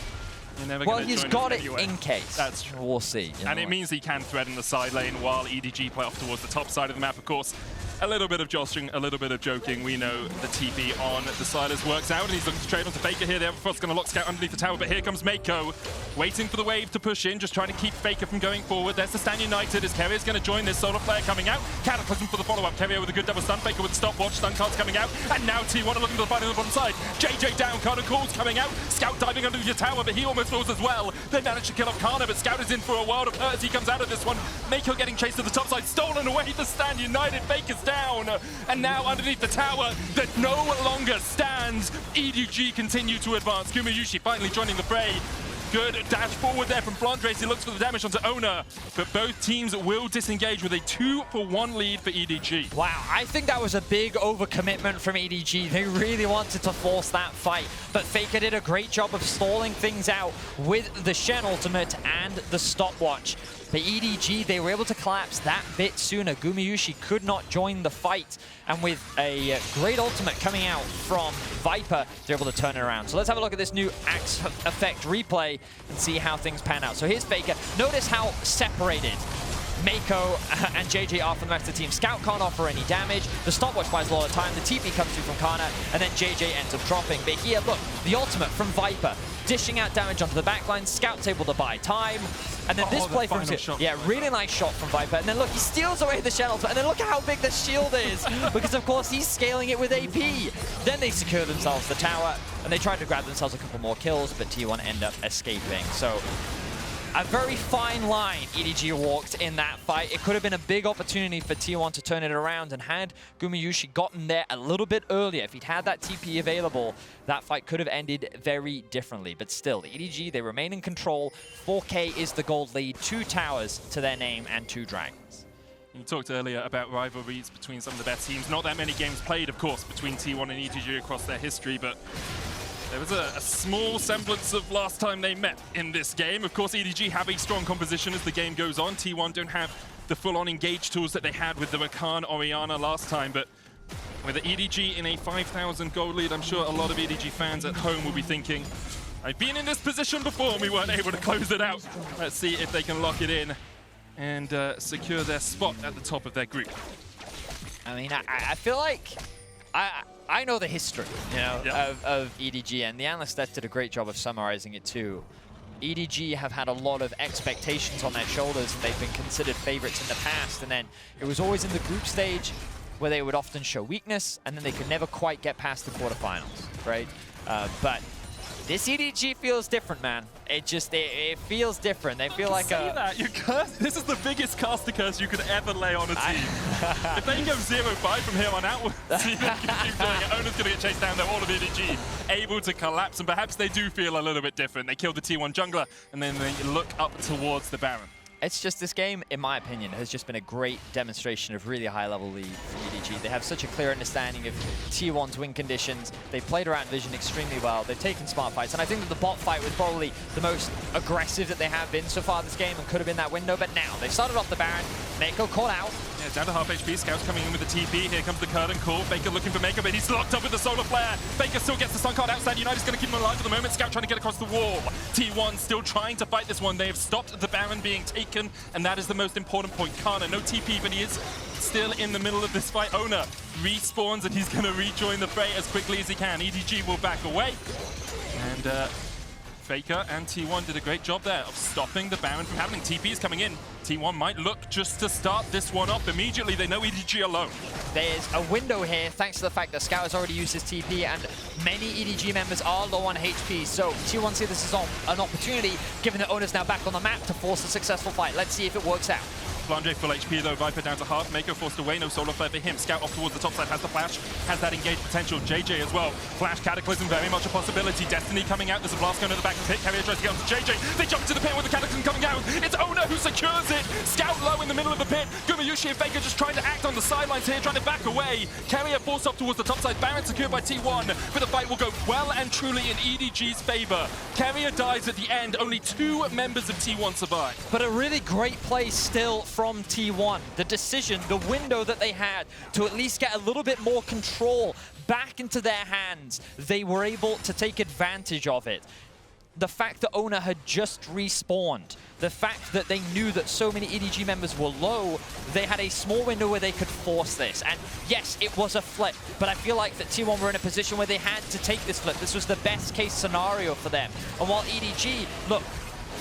Well, he's got it in case. That's true. We'll see. And it means he can thread in the side lane while EDG play off towards the top side of the map, of course. A little bit of jostling, a little bit of joking. We know the TP on the Silas works out, and he's looking to trade onto Faker here. The Everfrost's going to lock Scout underneath the tower, but here comes Mako, waiting for the wave to push in, just trying to keep Faker from going forward. There's the Stand United as Keria is going to join this solo player coming out. Cataclysm for the follow-up. Keria with a good double stun. Faker with stopwatch. Stun cards coming out. And now T1 are looking to the fight on the bottom side. JJ down. Kana calls coming out. Scout diving underneath the tower, but he almost falls as well. They managed to kill off Kana, but Scout is in for a world of hurt as he comes out of this one. Mako getting chased to the top side. Stolen away to Stand United. Faker's down. And now underneath the tower that no longer stands, EDG continue to advance. Gumayusi finally joining the fray. Good dash forward there from Blondres. He looks for the damage onto Oner, but both teams will disengage with a 2-for-1 lead for EDG. Wow, I think that was a big overcommitment from EDG. They really wanted to force that fight, but Faker did a great job of stalling things out with the Shen ultimate and the stopwatch. But EDG, they were able to collapse that bit sooner. Gumayusi could not join the fight. And with a great ultimate coming out from Viper, they're able to turn it around. So let's have a look at this new Axe Effect replay and see how things pan out. So here's Faker. Notice how separated Mako and JJ are from the rest of the team. Scout can't offer any damage. The stopwatch buys a lot of time. The TP comes through from Kana, and then JJ ends up dropping. But here, look, the ultimate from Viper, dishing out damage onto the backline. Scout's able to buy time. And then this play from really nice shot from Viper. And then look, he steals away the shells. And then look at how big the shield is. Because of course he's scaling it with AP. Then they secure themselves the tower. And they tried to grab themselves a couple more kills, but T1 end up escaping. So a very fine line EDG walked in that fight. It could have been a big opportunity for T1 to turn it around, and had Gumayusi gotten there a little bit earlier, if he'd had that TP available, that fight could have ended very differently. But still, EDG, they remain in control. 4K is the gold lead, 2 towers to their name and 2 dragons. You talked earlier about rivalries between some of the best teams. Not that many games played, of course, between T1 and EDG across their history, but there was a small semblance of last time they met in this game. Of course, EDG have a strong composition as the game goes on. T1 don't have the full-on engage tools that they had with the Rakan Orianna last time, but with the EDG in a 5,000 gold lead, I'm sure a lot of EDG fans at home will be thinking, I've been in this position before and we weren't able to close it out. Let's see if they can lock it in and secure their spot at the top of their group. I mean, I feel like I know the history, you know, of EDG, and the analyst did a great job of summarizing it too. EDG have had a lot of expectations on their shoulders. They've been considered favorites in the past, and then it was always in the group stage where they would often show weakness, and then they could never quite get past the quarterfinals, right? But this EDG feels different, man. It feels different. They feel like this is the biggest caster curse you could ever lay on a team. If they go 0-5 from here on out, we'll see if they can keep doing it. Ona's going to get chased down. They're all of EDG able to collapse, and perhaps they do feel a little bit different. They killed the T1 jungler, and then they look up towards the Baron. It's just, this game, in my opinion, has just been a great demonstration of really high-level lead from EDG. They have such a clear understanding of T1's win conditions. They've played around Vision extremely well. They've taken smart fights, and I think that the bot fight was probably the most aggressive that they have been so far this game, and could have been that window. But now, they've started off the Baron. Mako caught out. Yeah, down to half HP. Scouts coming in with the TP. Here comes the curtain call. Faker looking for Mako, but he's locked up with the solar flare. Faker still gets the stun card outside. United's going to keep him alive for the moment. Scout trying to get across the wall. T1 still trying to fight this one. They have stopped the Baron being taken, and that is the most important point. Kana, no TP, but he is still in the middle of this fight. Ona respawns, and he's going to rejoin the fray as quickly as he can. EDG will back away. And Faker and T1 did a great job there of stopping the Baron from happening. TP is coming in. T1 might look just to start this one off immediately. They know EDG alone. There's a window here, thanks to the fact that Scout has already used his TP, and many EDG members are low on HP, so T1 see this as an opportunity, given that Ona's now back on the map, to force a successful fight. Let's see if it works out. Flandre full HP though, Viper down to half. Mako forced away, no solar flare for him. Scout off towards the top side, has the flash, has that engaged potential. JJ as well. Flash Cataclysm, very much a possibility. Destiny coming out, there's a blast going to the back of the pit. Carrier tries to get onto JJ. They jump into the pit with the Cataclysm coming out. It's Ona who secures it. Scout low in the middle of the pit. Gumayusi and Faker just trying to act on the sidelines here, trying to back away. Carrier forced up towards the top side. Baron secured by T1, but the fight will go well and truly in EDG's favor. Carrier dies at the end. Only 2 members of T1 survive. But a really great play still from T1. The decision, the window that they had to at least get a little bit more control back into their hands, they were able to take advantage of it. The fact that Ona had just respawned, the fact that they knew that so many EDG members were low, they had a small window where they could force this. And yes, it was a flip, but I feel like that T1 were in a position where they had to take this flip. This was the best case scenario for them. And while EDG, look,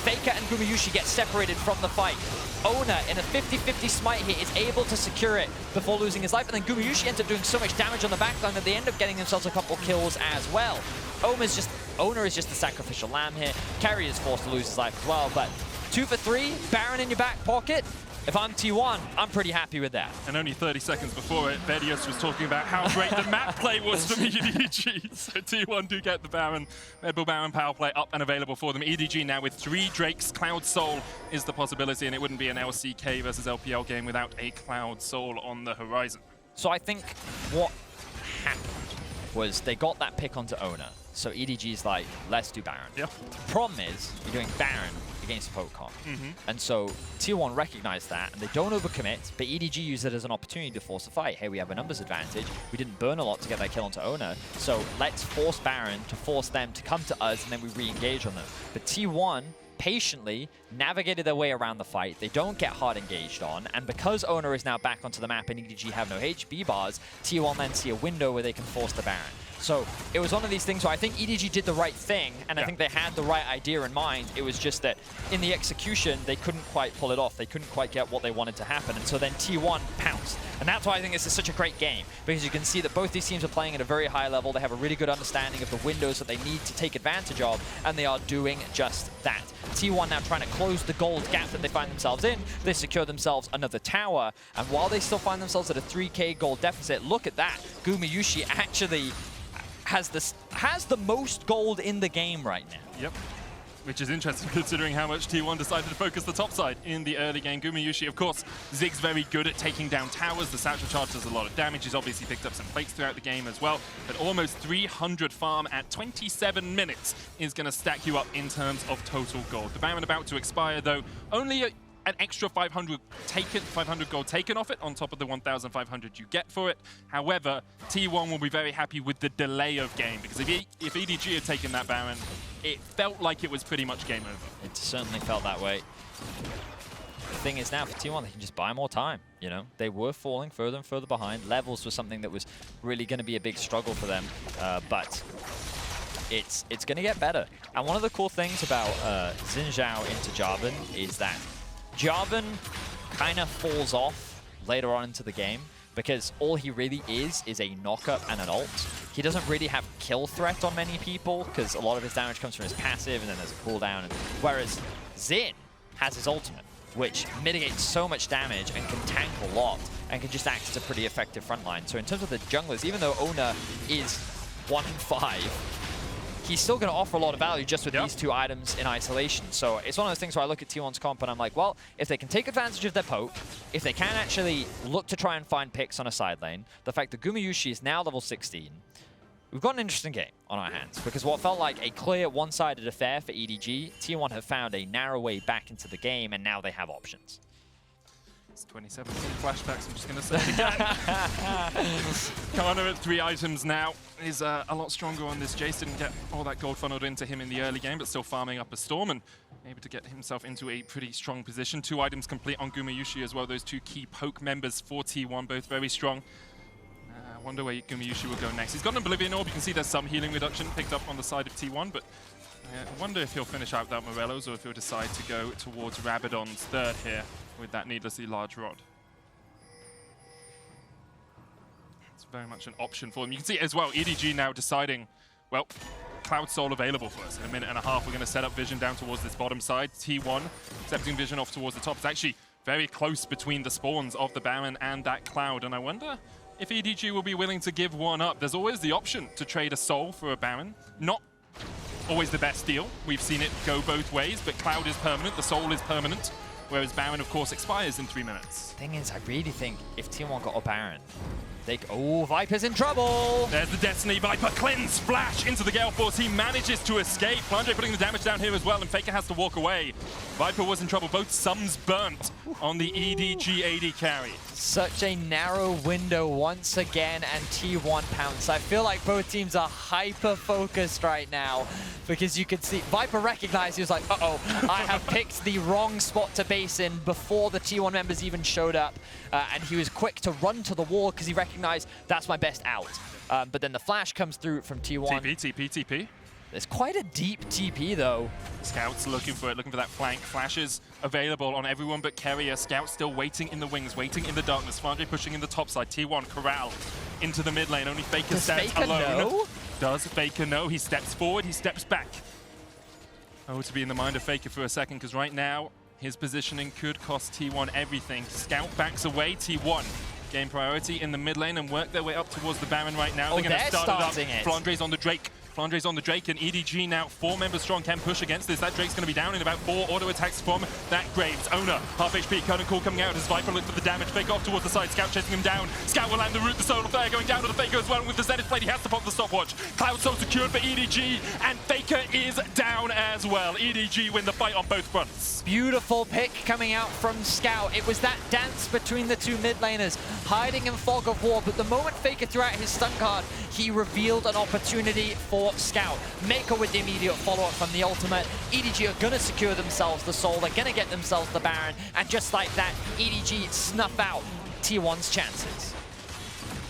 Faker and Gumayusi get separated from the fight. Ona, in a 50-50 smite here, is able to secure it before losing his life, and then Gumayusi ends up doing so much damage on the backline that they end up getting themselves a couple kills as well. Ona is just the sacrificial lamb here. Carrier is forced to lose his life as well, but 2 for 3, Baron in your back pocket. If I'm T1, I'm pretty happy with that. And only 30 seconds before it, Vedius was talking about how great the map play was from EDG. So T1 do get the Baron. Red Bull Baron power play up and available for them. EDG now with 3 Drakes. Cloud Soul is the possibility, and it wouldn't be an LCK versus LPL game without a Cloud Soul on the horizon. So I think what happened was they got that pick onto Ona. So EDG's like, let's do Baron. Yeah. The problem is, you're doing Baron against Pokemon. And so T1 recognized that, and they don't overcommit, but EDG used it as an opportunity to force a fight. Hey, we have a numbers advantage. We didn't burn a lot to get that kill onto Ona, so let's force Baron to force them to come to us, and then we re-engage on them. But T1 patiently navigated their way around the fight. They don't get hard engaged on, and because Oner is now back onto the map and EDG have no HB bars, T1 then see a window where they can force the Baron. So it was one of these things where I think EDG did the right thing, and I think they had the right idea in mind. It was just that in the execution, they couldn't quite pull it off. They couldn't quite get what they wanted to happen, and so then T1 pounced. And that's why I think this is such a great game, because you can see that both these teams are playing at a very high level. They have a really good understanding of the windows that they need to take advantage of, and they are doing just that. T1 now trying to close the gold gap that they find themselves in. They secure themselves another tower, and while they still find themselves at a 3k gold deficit, look at that. Gumayusi actually has the most gold in the game right now. Yep. Which is interesting considering how much T1 decided to focus the top side in the early game. Gumayusi, of course, Zig's very good at taking down towers. The Satchel Charge does a lot of damage. He's obviously picked up some plates throughout the game as well. But almost 300 farm at 27 minutes is going to stack you up in terms of total gold. The Baron about to expire, though. Only an extra 500 gold taken off it on top of the 1,500 you get for it. However, T1 will be very happy with the delay of game, because if EDG had taken that Baron, it felt like it was pretty much game over. It certainly felt that way. The thing is now for T1, they can just buy more time, you know? They were falling further and further behind. Levels was something that was really going to be a big struggle for them, but it's going to get better. And one of the cool things about Xin Zhao into Jarvan is that Jarvan kind of falls off later on into the game, because all he really is a knock-up and an ult. He doesn't really have kill threat on many people, because a lot of his damage comes from his passive, and then there's a cooldown. Whereas Xin has his ultimate, which mitigates so much damage and can tank a lot, and can just act as a pretty effective frontline. So in terms of the junglers, even though Oner is 1 in 5, he's still going to offer a lot of value just with these two items in isolation. So it's one of those things where I look at T1's comp and I'm like, well, if they can take advantage of their poke, if they can actually look to try and find picks on a side lane, the fact that Gumayusi is now level 16, we've got an interesting game on our hands, because what felt like a clear one-sided affair for EDG, T1 have found a narrow way back into the game, and now they have options. It's 27 flashbacks, I'm just going to say it again. Karna at 3 items now is a lot stronger on this. Jace didn't get all that gold funneled into him in the early game, but still farming up a Storm and able to get himself into a pretty strong position. 2 items complete on Gumayusi as well. Those 2 key poke members for T1, both very strong. I wonder where Gumayusi will go next. He's got an Oblivion Orb. You can see there's some healing reduction picked up on the side of T1, but I wonder if he'll finish out that Morello's or if he'll decide to go towards Rabadon's third here with that needlessly large rod. It's very much an option for him. You can see as well, EDG now deciding, well, Cloud Soul available for us. In a minute and a half, we're going to set up Vision down towards this bottom side. T1 accepting Vision off towards the top. It's actually very close between the spawns of the Baron and that Cloud, and I wonder if EDG will be willing to give one up. There's always the option to trade a Soul for a Baron. Not always the best deal. We've seen it go both ways, but Cloud is permanent, the Soul is permanent, whereas Baron, of course, expires in 3 minutes. Thing is, I really think if T1 got a Baron, oh, Viper's in trouble! There's the Destiny Viper. Cleanse Flash into the Gale Force. He manages to escape. Flandre putting the damage down here as well, and Faker has to walk away. Viper was in trouble. Both Sums burnt on the EDG AD carry. Such a narrow window once again, and T1 pounce. I feel like both teams are hyper-focused right now, because you can see Viper recognized, he was like, uh-oh, I have picked the wrong spot to base in before the T1 members even showed up, and he was quick to run to the wall because he recognized that's my best out. But then the flash comes through from T1. TP. There's quite a deep TP though. Scouts looking for it, looking for that flank. Flashes available on everyone but Keria. Scout still waiting in the wings, waiting in the darkness. Flandre pushing in the top side. T1 corral into the mid lane. Only Faker stands alone. Know? Does Faker know? He steps forward, he steps back. Oh, to be in the mind of Faker for a second, because right now his positioning could cost T1 everything. Scout backs away. T1 gain priority in the mid lane and work their way up towards the Baron right now. They're going to start it up. Flandre's on the Drake. Flandre's on the Drake, and EDG now 4 members strong can push against this. That Drake's going to be down in about 4 auto attacks from that Graves. Oner, half HP, Conan Call coming out as Viper looks for the damage. Fake off towards the side, Scout chasing him down. Scout will land the root, the Soul of Fire going down to the Faker as well. And with the Zenith Blade, he has to pop the stopwatch. Cloud Soul secured for EDG, and Faker is down as well. EDG win the fight on both fronts. Beautiful pick coming out from Scout. It was that dance between the 2 mid laners, hiding in Fog of War, but the moment Faker threw out his stun card, he revealed an opportunity for for Scout. Mako with the immediate follow-up from the ultimate. EDG are going to secure themselves the soul. They're going to get themselves the Baron. And just like that, EDG snuff out T1's chances.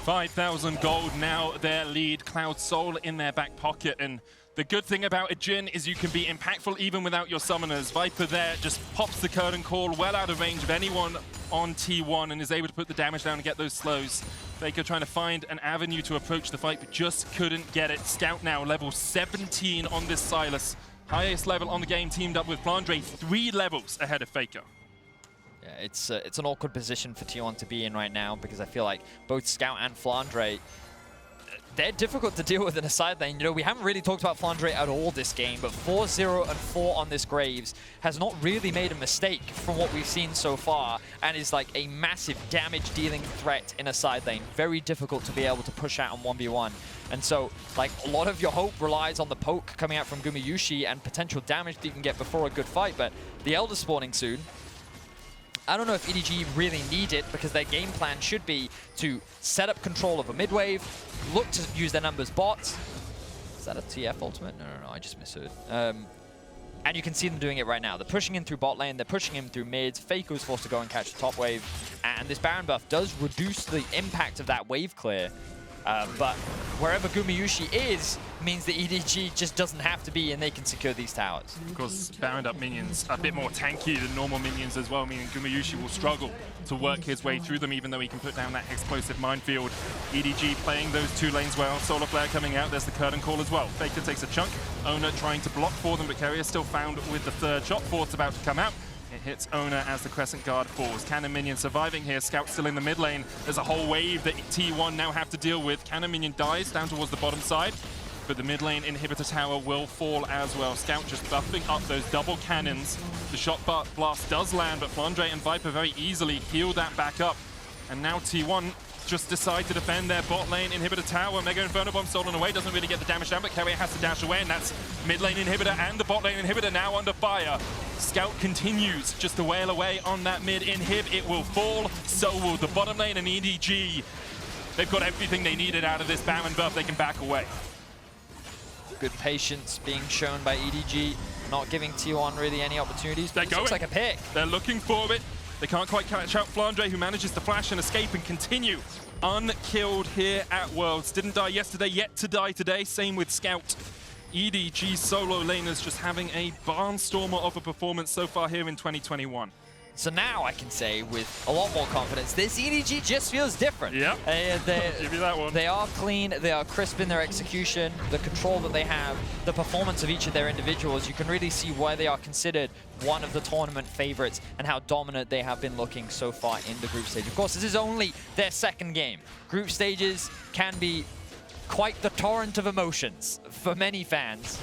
5,000 gold now, their lead. Cloud Soul in their back pocket. And the good thing about a Jhin is you can be impactful even without your summoners. Viper there just pops the curtain call well out of range of anyone on T1 and is able to put the damage down and get those slows. Faker trying to find an avenue to approach the fight, but just couldn't get it. Scout now level 17 on this Sylas. Highest level on the game, teamed up with Flandre, 3 levels ahead of Faker. Yeah, it's an awkward position for T1 to be in right now because I feel like both Scout and Flandre, they're difficult to deal with in a side lane. You know, we haven't really talked about Flandre at all this game, but 4-0 and 4 on this Graves has not really made a mistake from what we've seen so far, and is like a massive damage-dealing threat in a side lane. Very difficult to be able to push out on 1v1. And so, like, a lot of your hope relies on the poke coming out from Gumayusi and potential damage that you can get before a good fight, but the Elder spawning soon. I don't know if EDG really need it because their game plan should be to set up control of a mid-wave, look to use their numbers bots. Is that a TF ultimate? No, I just misheard. And you can see them doing it right now. They're pushing in through bot lane, they're pushing him through mid. Faker was forced to go and catch the top wave. And this Baron buff does reduce the impact of that wave clear. But wherever Gumayusi is, means that EDG just doesn't have to be and they can secure these towers. Of course, Baroned up minions a bit more tanky than normal minions as well, meaning Gumayusi will struggle to work his way through them even though he can put down that explosive minefield. EDG playing those 2 lanes well. Solar Flare coming out, there's the curtain call as well. Faker takes a chunk, Oner trying to block for them, but Keria still found with the 3rd shot. 4th's about to come out. It hits Oner as the Crescent Guard falls. Cannon Minion surviving here. Scout still in the mid lane. There's a whole wave that T1 now have to deal with. Cannon Minion dies down towards the bottom side, but the mid lane inhibitor tower will fall as well. Scout just buffing up those double cannons. The shot blast does land, but Flandre and Viper very easily heal that back up. And now T1 just decide to defend their bot lane inhibitor tower. Mega Inferno Bomb stolen away, doesn't really get the damage down, but Keria has to dash away, and that's mid lane inhibitor and the bot lane inhibitor now under fire. Scout continues just to wail away on that mid inhib. It will fall, so will the bottom lane, and EDG. They've got everything they needed out of this Baron buff. They can back away. Good patience being shown by EDG, not giving T1 really any opportunities. They're going. Looks like a pick. They're looking for it. They can't quite catch out Flandre, who manages to flash and escape and continue unkilled here at Worlds. Didn't die yesterday, yet to die today. Same with Scout. EDG solo laners just having a barnstormer of a performance so far here in 2021. So now I can say with a lot more confidence, this EDG just feels different. Yep. Give you that one. They are clean, they are crisp in their execution, the control that they have, the performance of each of their individuals. You can really see why they are considered one of the tournament favorites and how dominant they have been looking so far in the group stage. Of course, this is only their 2nd game. Group stages can be quite the torrent of emotions for many fans.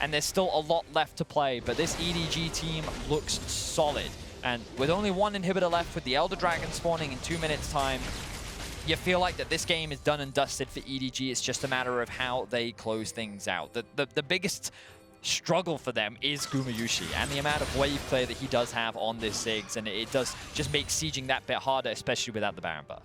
And there's still a lot left to play, but this EDG team looks solid. And with only 1 inhibitor left, with the Elder Dragon spawning in 2 minutes time, you feel like that this game is done and dusted for EDG. It's just a matter of how they close things out. The biggest struggle for them is Gumayusi and the amount of wave play that he does have on this Ziggs, and it does just make sieging that bit harder, especially without the Baron buff.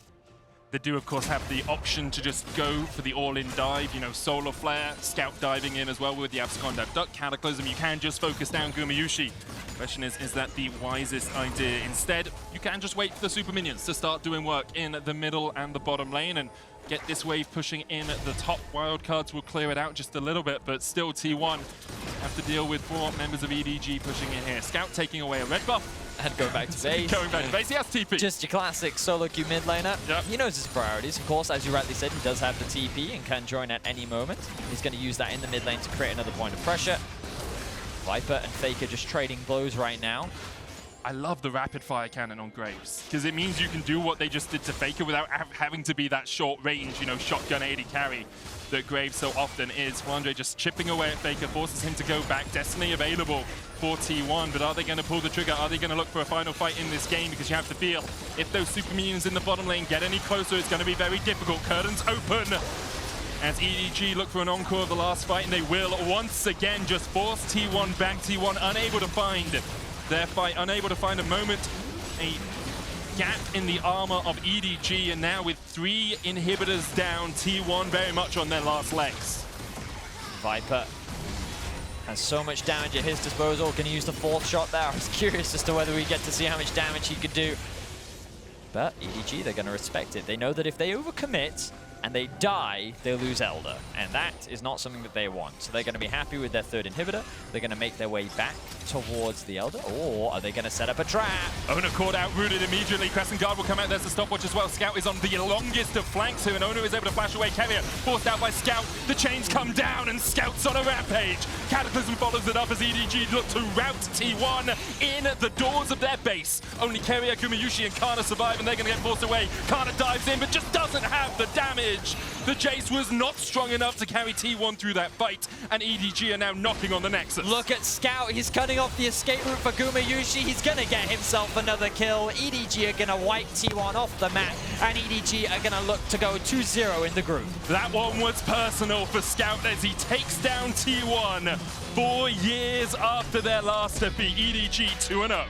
They do, of course, have the option to just go for the all-in dive. You know, Solar Flare, Scout diving in as well with the Abscond Duck Cataclysm. You can just focus down Gumayusi. Question is that the wisest idea? Instead, you can just wait for the super minions to start doing work in the middle and the bottom lane and get this wave pushing in. The top wildcards will clear it out just a little bit, but still T1 have to deal with 4 members of EDG pushing in here. Scout taking away a red buff. And going back to base. Going back to base, he has TP. Just your classic solo queue mid laner. Yep. He knows his priorities. Of course, as you rightly said, he does have the TP and can join at any moment. He's going to use that in the mid lane to create another point of pressure. Viper and Faker just trading blows right now. I love the rapid fire cannon on Graves, because it means you can do what they just did to Faker without having to be that short range, you know, shotgun 80 carry that Graves so often is. Flandre just chipping away at Faker, forces him to go back. Destiny available for T1, but are they going to pull the trigger? Are they going to look for a final fight in this game? Because you have to feel if those super minions in the bottom lane get any closer, it's going to be very difficult. Curtains open as EDG look for an encore of the last fight, and they will once again just force T1 back. T1 unable to find their fight, unable to find a moment, a gap in the armor of EDG, and now with 3 inhibitors down, T1 very much on their last legs. Viper has so much damage at his disposal. Can he use the 4th shot there? I was curious as to whether we get to see how much damage he could do. But EDG, they're going to respect it. They know that if they overcommit and they die, they lose Elder. And that is not something that they want. So they're going to be happy with their 3rd inhibitor. They're going to make their way back towards the Elder. Or are they going to set up a trap? Ona caught out, rooted immediately. Crescent Guard will come out. There's the stopwatch as well. Scout is on the longest of flanks here, and Ona is able to flash away Keria. Forced out by Scout. The chains come down, and Scout's on a rampage. Cataclysm follows it up as EDG look to rout T1 in the doors of their base. Only Keria, Gumayusi, and Kana survive, and they're going to get forced away. Kana dives in, but just doesn't have the damage. The Jace was not strong enough to carry T1 through that fight, and EDG are now knocking on the Nexus. Look at Scout. He's cutting off the escape route for Gumayusi. He's going to get himself another kill. EDG are going to wipe T1 off the map, and EDG are going to look to go 2-0 in the group. That one was personal for Scout as he takes down T1 4 years after their last defeat. EDG 2-0.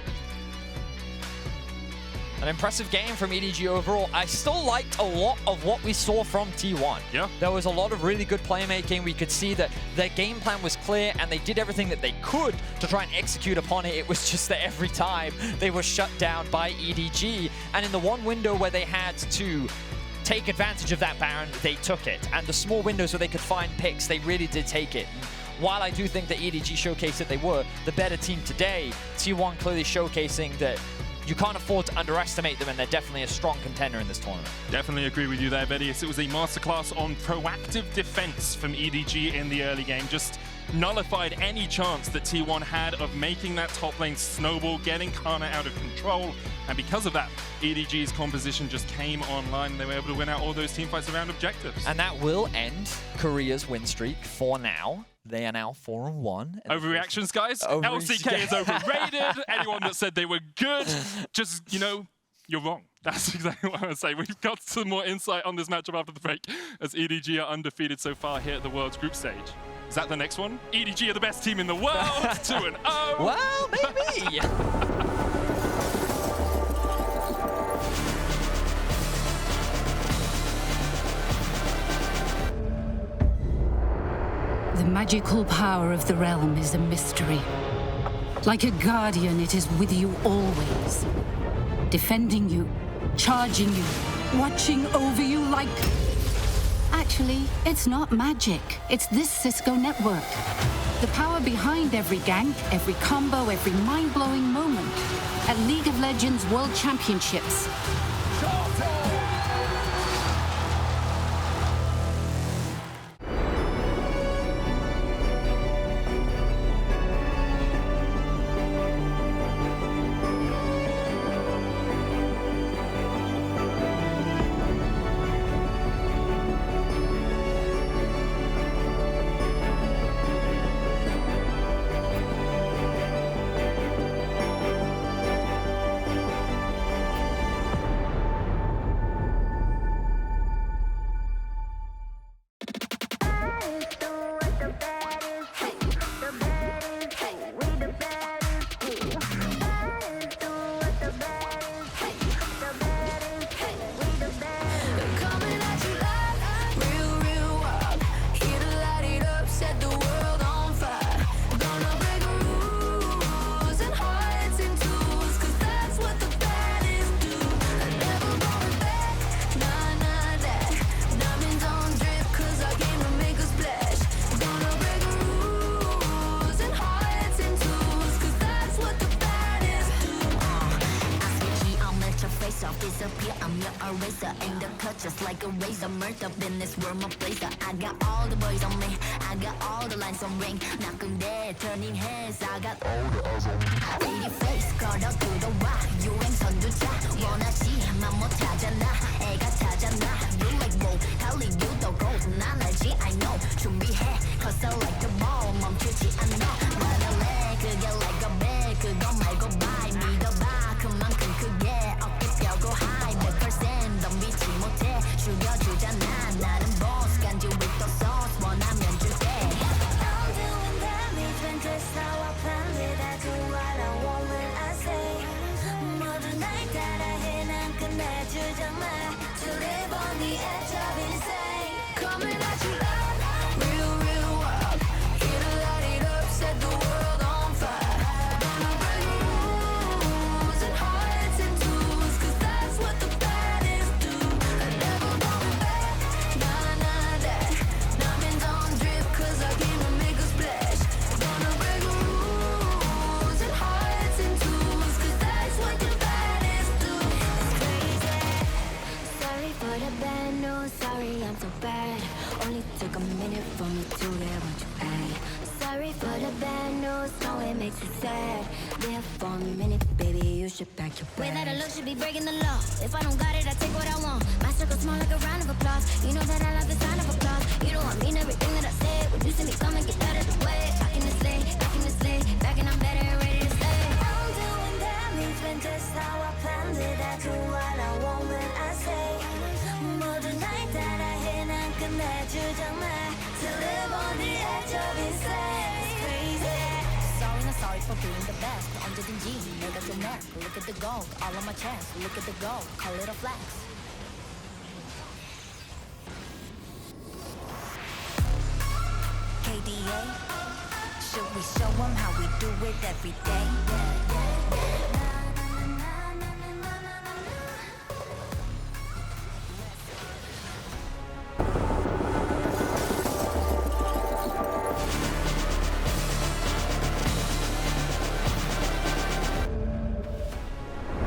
An impressive game from EDG overall. I still liked a lot of what we saw from T1. Yeah. There was a lot of really good playmaking. We could see that their game plan was clear and they did everything that they could to try and execute upon it. It was just that every time they were shut down by EDG. And in the one window where they had to take advantage of that Baron, they took it. And the small windows where they could find picks, they really did take it. And while I do think that EDG showcased that they were the better team today, T1 clearly showcasing that you can't afford to underestimate them, and they're definitely a strong contender in this tournament. Definitely agree with you there, Vedius. It was a masterclass on proactive defense from EDG in the early game. Just nullified any chance that T1 had of making that top lane snowball, getting Kana out of control. And because of that, EDG's composition just came online, and they were able to win out all those team fights around objectives. And that will end Korea's win streak for now. They are now 4-1. Overreactions, guys. LCK is overrated. Anyone that said they were good, just, you know, you're wrong. That's exactly what I would say. We've got some more insight on this matchup after the break, as EDG are undefeated so far here at the World's group stage. Is that the next one? EDG are the best team in the world, 2-0. Well, maybe. The magical power of the realm is a mystery. Like a guardian, it is with you always. Defending you, charging you, watching over you like... Actually, it's not magic. It's this Cisco network. The power behind every gank, every combo, every mind-blowing moment. At League of Legends World Championships. Disappear, I'm your eraser. Ain't the cut just like a razor. Murked up in this world, my blazer. I got all the boys on me. I got all the lines on ring. Not there, turning heads. I got all the eyes on me. Baby face, 걸어 들어와. 유행선두차. 원하지만 못하잖아. 애가 찾아나. You like roll, Helly, you don't go. 난 알지, I know. 준비해, cause I like the ball. 멈추지 않아. 말할래, 그게 like a bag. 그거 말고 bye. 믿어봐, 그만큼 크게. 고 high 100% 넌 믿지 못해 죽여주잖아 나는 boss 간지 with the sauce 원하면 줄게 I'm doing damage when just how I planned it I do what I want when I say 모두 날 따라해 난 끝내주잖아 To live on the edge of insane Coming at you loud Real, real world only took a minute for me to get what you paid. Sorry for the bad news, no it makes you sad. There for a minute, baby, you should pack your bags. Way that I look should be breaking the law. If I don't got it, I take what I want. My circle small like a round of applause. You know that I love the sound of applause. You know I mean everything that I said. When you see me coming, get out of the way. Back in the sleigh, back and I'm better and ready to stay. I'm doing damage when just how I planned it. I do what I want when I say. 모든 날 따라해 난 끝내주잖아. To live on the edge of insane. It's crazy. Sorry, not sorry for being the best. 언제든지 내가 좀 내. Look at the gold, all on my chest. Look at the gold, call it a flex. KDA, should we show them how we do it every day?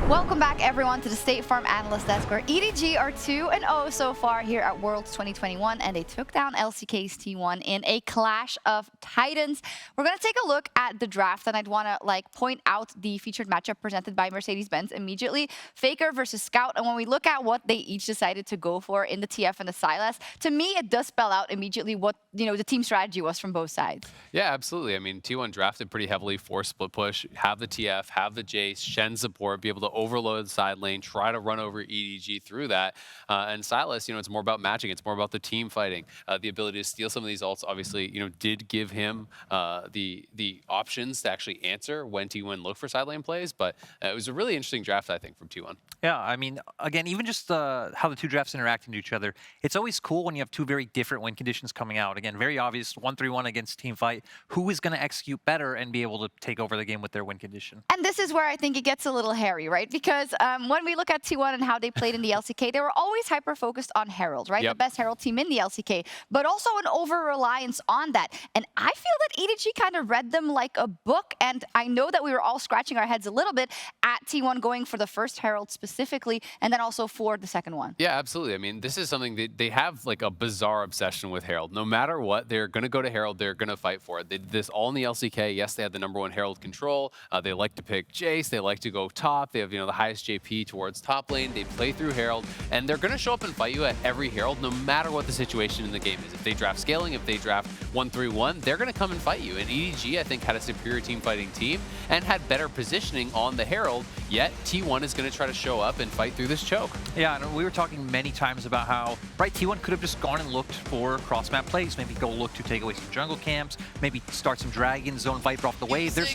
Welcome back, everyone, to the State Farm Analyst Desk, where EDG are 2-0 so far here at Worlds 2021, and they took down LCK's T1 in a clash of titans. We're going to take a look at the draft, and I'd want to point out the featured matchup presented by Mercedes-Benz immediately. Faker versus Scout, and when we look at what they each decided to go for in the TF and the Sylas, to me, it does spell out immediately what the team strategy was from both sides. Yeah, absolutely. I mean, T1 drafted pretty heavily for split push, have the TF, have the Jace, Shen support, be able to overload the side lane, try to run over EDG through that. And Sylas, it's more about matching. It's more about the team fighting. The ability to steal some of these ults, obviously, did give him the options to actually answer when T1 looked for side lane plays. But it was a really interesting draft, I think, from T1. Yeah, I mean, again, even just how the two drafts interact into each other, it's always cool when you have two very different win conditions coming out. Again, very obvious, 1-3-1 against Teamfight. Who is going to execute better and be able to take over the game with their win condition? And this is where I think it gets a little hairy, right? Because when we look at T1 and how they played in the LCK, they were always hyper-focused on Herald, right? Yep. The best Herald team in the LCK, but also an over-reliance on that. And I feel that EDG kind of read them like a book, and I know that we were all scratching our heads a little bit at T1 going for the first Herald specifically, and then also for the second one. Yeah, absolutely. I mean, this is something that they have like a bizarre obsession with Herald. No matter what, they're going to go to Herald. They're going to fight for it. They did this all in the LCK. Yes, they had the #1 Herald control. They like to pick Jace. They like to go top. They have, the highest JP towards top lane. They play through Herald, and they're going to show up and fight you at every Herald, no matter what the situation in the game is. If they draft scaling, if they draft 1-3-1, they're going to come and fight you. And EDG, I think, had a superior team fighting team and had better positioning on the Herald, yet T1 is going to try to show up and fight through this choke. Yeah, and we were talking many times about how, T1 could have just gone and looked for cross-map plays, maybe go look to take away some jungle camps, maybe start some Dragon, zone Viper off the wave. There's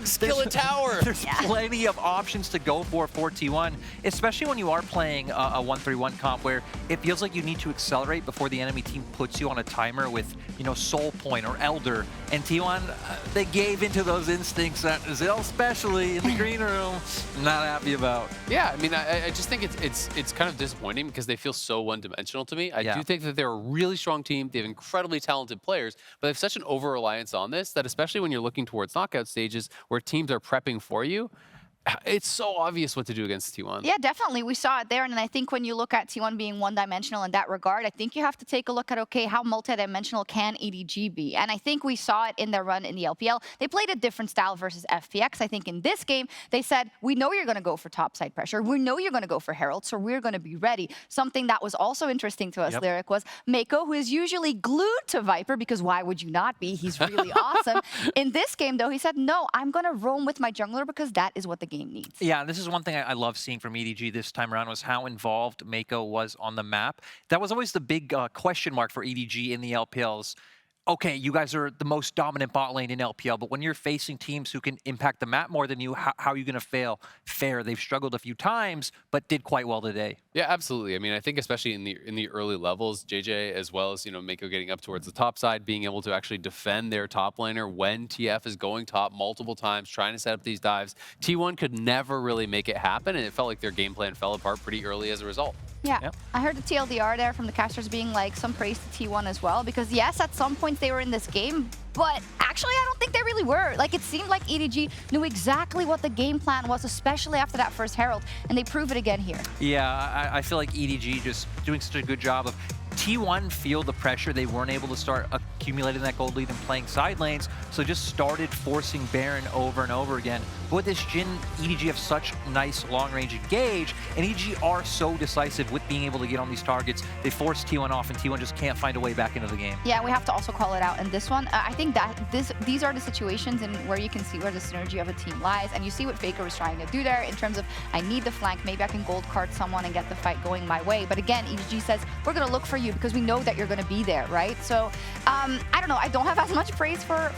tower. There's plenty of options to go for T1, especially when you are playing a 1-3-1 comp where it feels like you need to accelerate before the enemy team puts you on a timer with, Soul Point or Elder. And T1, they gave into those instincts that Zill, especially in the green room, not happy about. Yeah, I mean, I just think it's kind of disappointing because they feel so one-dimensional to me. I do think that they're a really strong team. They have incredibly talented players, but they have such an over-reliance on this that especially when you're looking towards knockout stages where teams are prepping for you, it's so obvious what to do against T1. Yeah, definitely. We saw it there. And I think when you look at T1 being one-dimensional in that regard, I think you have to take a look at, okay, how multi-dimensional can EDG be? And I think we saw it in their run in the LPL. They played a different style versus FPX. I think in this game, they said, we know you're going to go for topside pressure. We know you're going to go for Herald, so we're going to be ready. Something that was also interesting to us, Lyric, was Mako, who is usually glued to Viper, because why would you not be? He's really awesome. In this game, though, he said, no, I'm going to roam with my jungler because that is what the game needs. Yeah, this is one thing I love seeing from EDG this time around was how involved Mako was on the map. That was always the big question mark for EDG in the LPLs. Okay, you guys are the most dominant bot lane in LPL, but when you're facing teams who can impact the map more than you, how are you going to fail? Fair, they've struggled a few times, but did quite well today. Yeah, absolutely. I mean, I think especially in the early levels, JJ, as well as, Mako getting up towards the top side, being able to actually defend their top laner when TF is going top multiple times, trying to set up these dives. T1 could never really make it happen, and it felt like their game plan fell apart pretty early as a result. Yeah, I heard the TLDR there from the casters being like some praise to T1 as well, because yes, at some points they were in this game, but actually I don't think they really were. Like, it seemed like EDG knew exactly what the game plan was, especially after that first Herald, and they prove it again here. Yeah, I feel like EDG just doing such a good job of T1 feel the pressure. They weren't able to start accumulating that gold lead and playing side lanes, so just started forcing Baron over and over again. But with this Jhin, EDG have such nice long-range engage, and EDG are so decisive with being able to get on these targets. They force T1 off, and T1 just can't find a way back into the game. Yeah, we have to also call it out in this one. I think that these are the situations in where you can see where the synergy of a team lies, and you see what Faker was trying to do there in terms of, I need the flank, maybe I can gold card someone and get the fight going my way. But again, EDG says, we're going to look for you because we know that you're going to be there, right? So, I don't know. I don't have as much praise for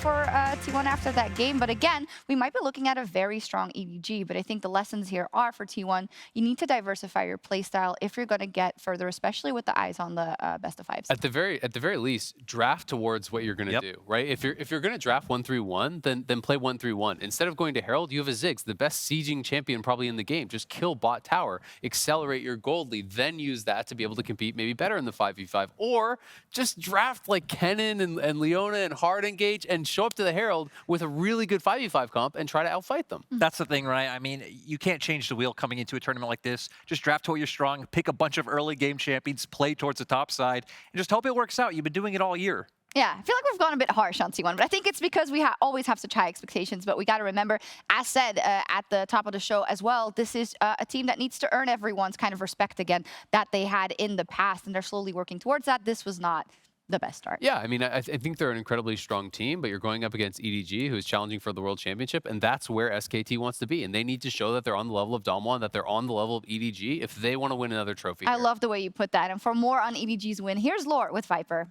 T1 after that game, but again, we might be looking at a very strong EDG, but I think the lessons here are for T1, you need to diversify your playstyle if you're going to get further, especially with the eyes on the best of fives. At the very least, draft towards what you're going to do, right? If you're going to draft 1-3-1, then play 1-3-1. Instead of going to Herald, you have a Ziggs, the best sieging champion probably in the game. Just kill bot tower, accelerate your gold lead, then use that to be able to compete maybe better in the 5v5, or just draft like Kennen and Leona and hard engage and show up to the Herald with a really good 5v5 comp and try to outfight them. That's the thing, right? I mean, you can't change the wheel coming into a tournament like this. Just draft where you're strong, pick a bunch of early game champions, play towards the top side, and just hope it works out. You've been doing it all year. Yeah, I feel like we've gone a bit harsh on T1, but I think it's because we always have such high expectations. But we got to remember, as said at the top of the show as well, this is a team that needs to earn everyone's kind of respect again that they had in the past, and they're slowly working towards that. This was not the best start. Yeah, I mean, I think they're an incredibly strong team, but you're going up against EDG, who is challenging for the World Championship, and that's where SKT wants to be. And they need to show that they're on the level of Damwon, that they're on the level of EDG if they want to win another trophy. I love the way you put that. And for more on EDG's win, here's Lore with Viper.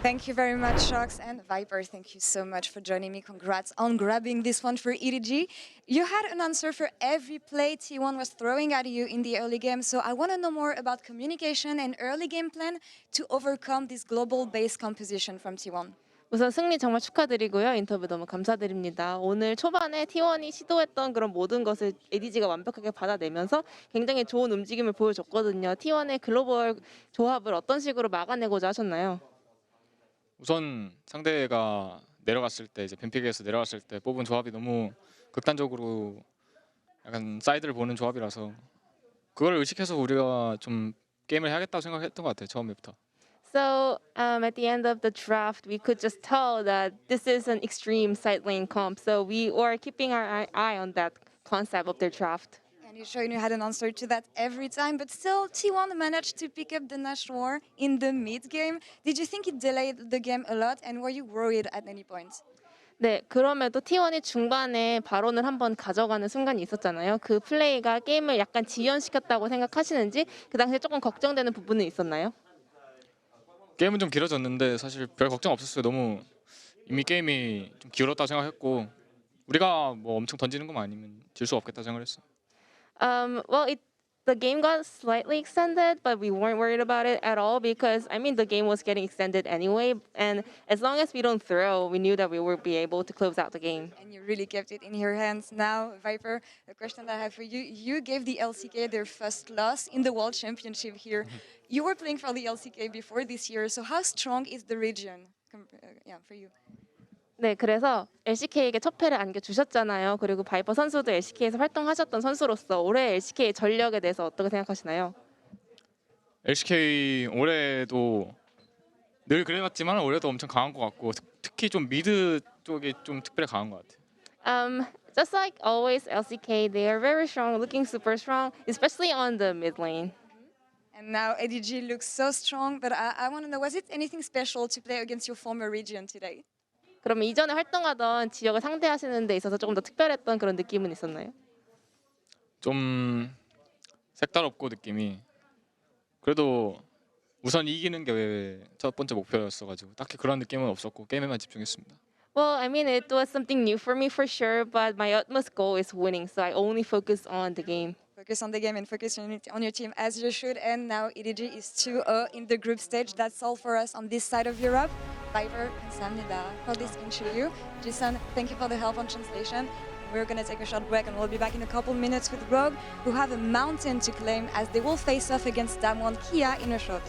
Thank you very much, Shox and Viper. Thank you so much for joining me. Congrats on grabbing this one for EDG. You had an answer for every play T1 was throwing at you in the early game, so I want to know more about communication and early game plan to overcome this global base composition from T1. 우선 승리 정말 축하드리고요. 인터뷰 너무 감사드립니다. 오늘 초반에 T1이 시도했던 그런 모든 것을 ADG가 완벽하게 받아내면서 굉장히 좋은 움직임을 보여줬거든요. T1의 글로벌 조합을 어떤 식으로 막아내고자 하셨나요? 우선 상대가 내려갔을 때 이제 뱀픽에서 내려갔을 때 뽑은 조합이 너무 극단적으로 약간 사이드를 보는 조합이라서 그걸 의식해서 우리가 좀 게임을 해야겠다고 생각했던 것 같아요. 처음부터. So at the end of the draft, we could just tell that this is an extreme side lane comp. So we were keeping our eye on that concept of their draft. And you sure you had an answer to that every time, but still T1 managed to pick up the Nash War in the mid game. Did you think it delayed the game a lot, and were you worried at any point? 네, 그럼에도 T1이 중반에 바론을 한번 가져가는 순간이 있었잖아요. 그 플레이가 게임을 약간 지연시켰다고 생각하시는지 그 당시에 조금 걱정되는 부분은 있었나요? 게임은 좀 길어졌는데 사실 별 걱정 없었어요. 너무 이미 게임이 좀 기울었다고 생각했고 우리가 뭐 엄청 던지는 것만 아니면 질 수 없겠다 생각했어. Well, the game got slightly extended, but we weren't worried about it at all because, I mean, the game was getting extended anyway. And as long as we don't throw, we knew that we would be able to close out the game. And you really kept it in your hands. Now, Viper, the question that I have for you, you gave the LCK their first loss in the World Championship here. You were playing for the LCK before this year, so how strong is the region for you? 네, 그래서 LCK에게 첫 패를 안겨주셨잖아요. 그리고 바이퍼 선수도 LCK에서 활동하셨던 선수로서 올해 LCK의 전력에 대해서 어떻게 생각하시나요? LCK 올해도 늘 그래왔지만 올해도 엄청 강한 것 같고 특히 좀 미드 쪽이 좀 특별히 강한 것 같아요. Just like always, LCK, they are very strong, looking super strong, especially on the mid lane. And now ADG looks so strong, but I want to know, was it anything special to play against your former region today? 그러면 이전에 활동하던 지역을 상대하시는 데 있어서 조금 더 특별했던 그런 느낌은 있었나요? 좀 색다르고 느낌이 그래도 우선 이기는 게 첫 번째 목표였어가지고 딱히 그런 느낌은 없었고 게임에만 집중했습니다. Well, I mean, it was something new for me for sure, but my utmost goal is winning, so I only focus on the game. Focus on the game and focus on your team as you should. And now EDG is 2-0 in the group stage. That's all for us on this side of Europe. Viper, 감사합니다 for this interview. Jason, thank you for the help on translation. We're going to take a short break and we'll be back in a couple minutes with Rogue, who have a mountain to claim as they will face off against Damwon Kia in a short.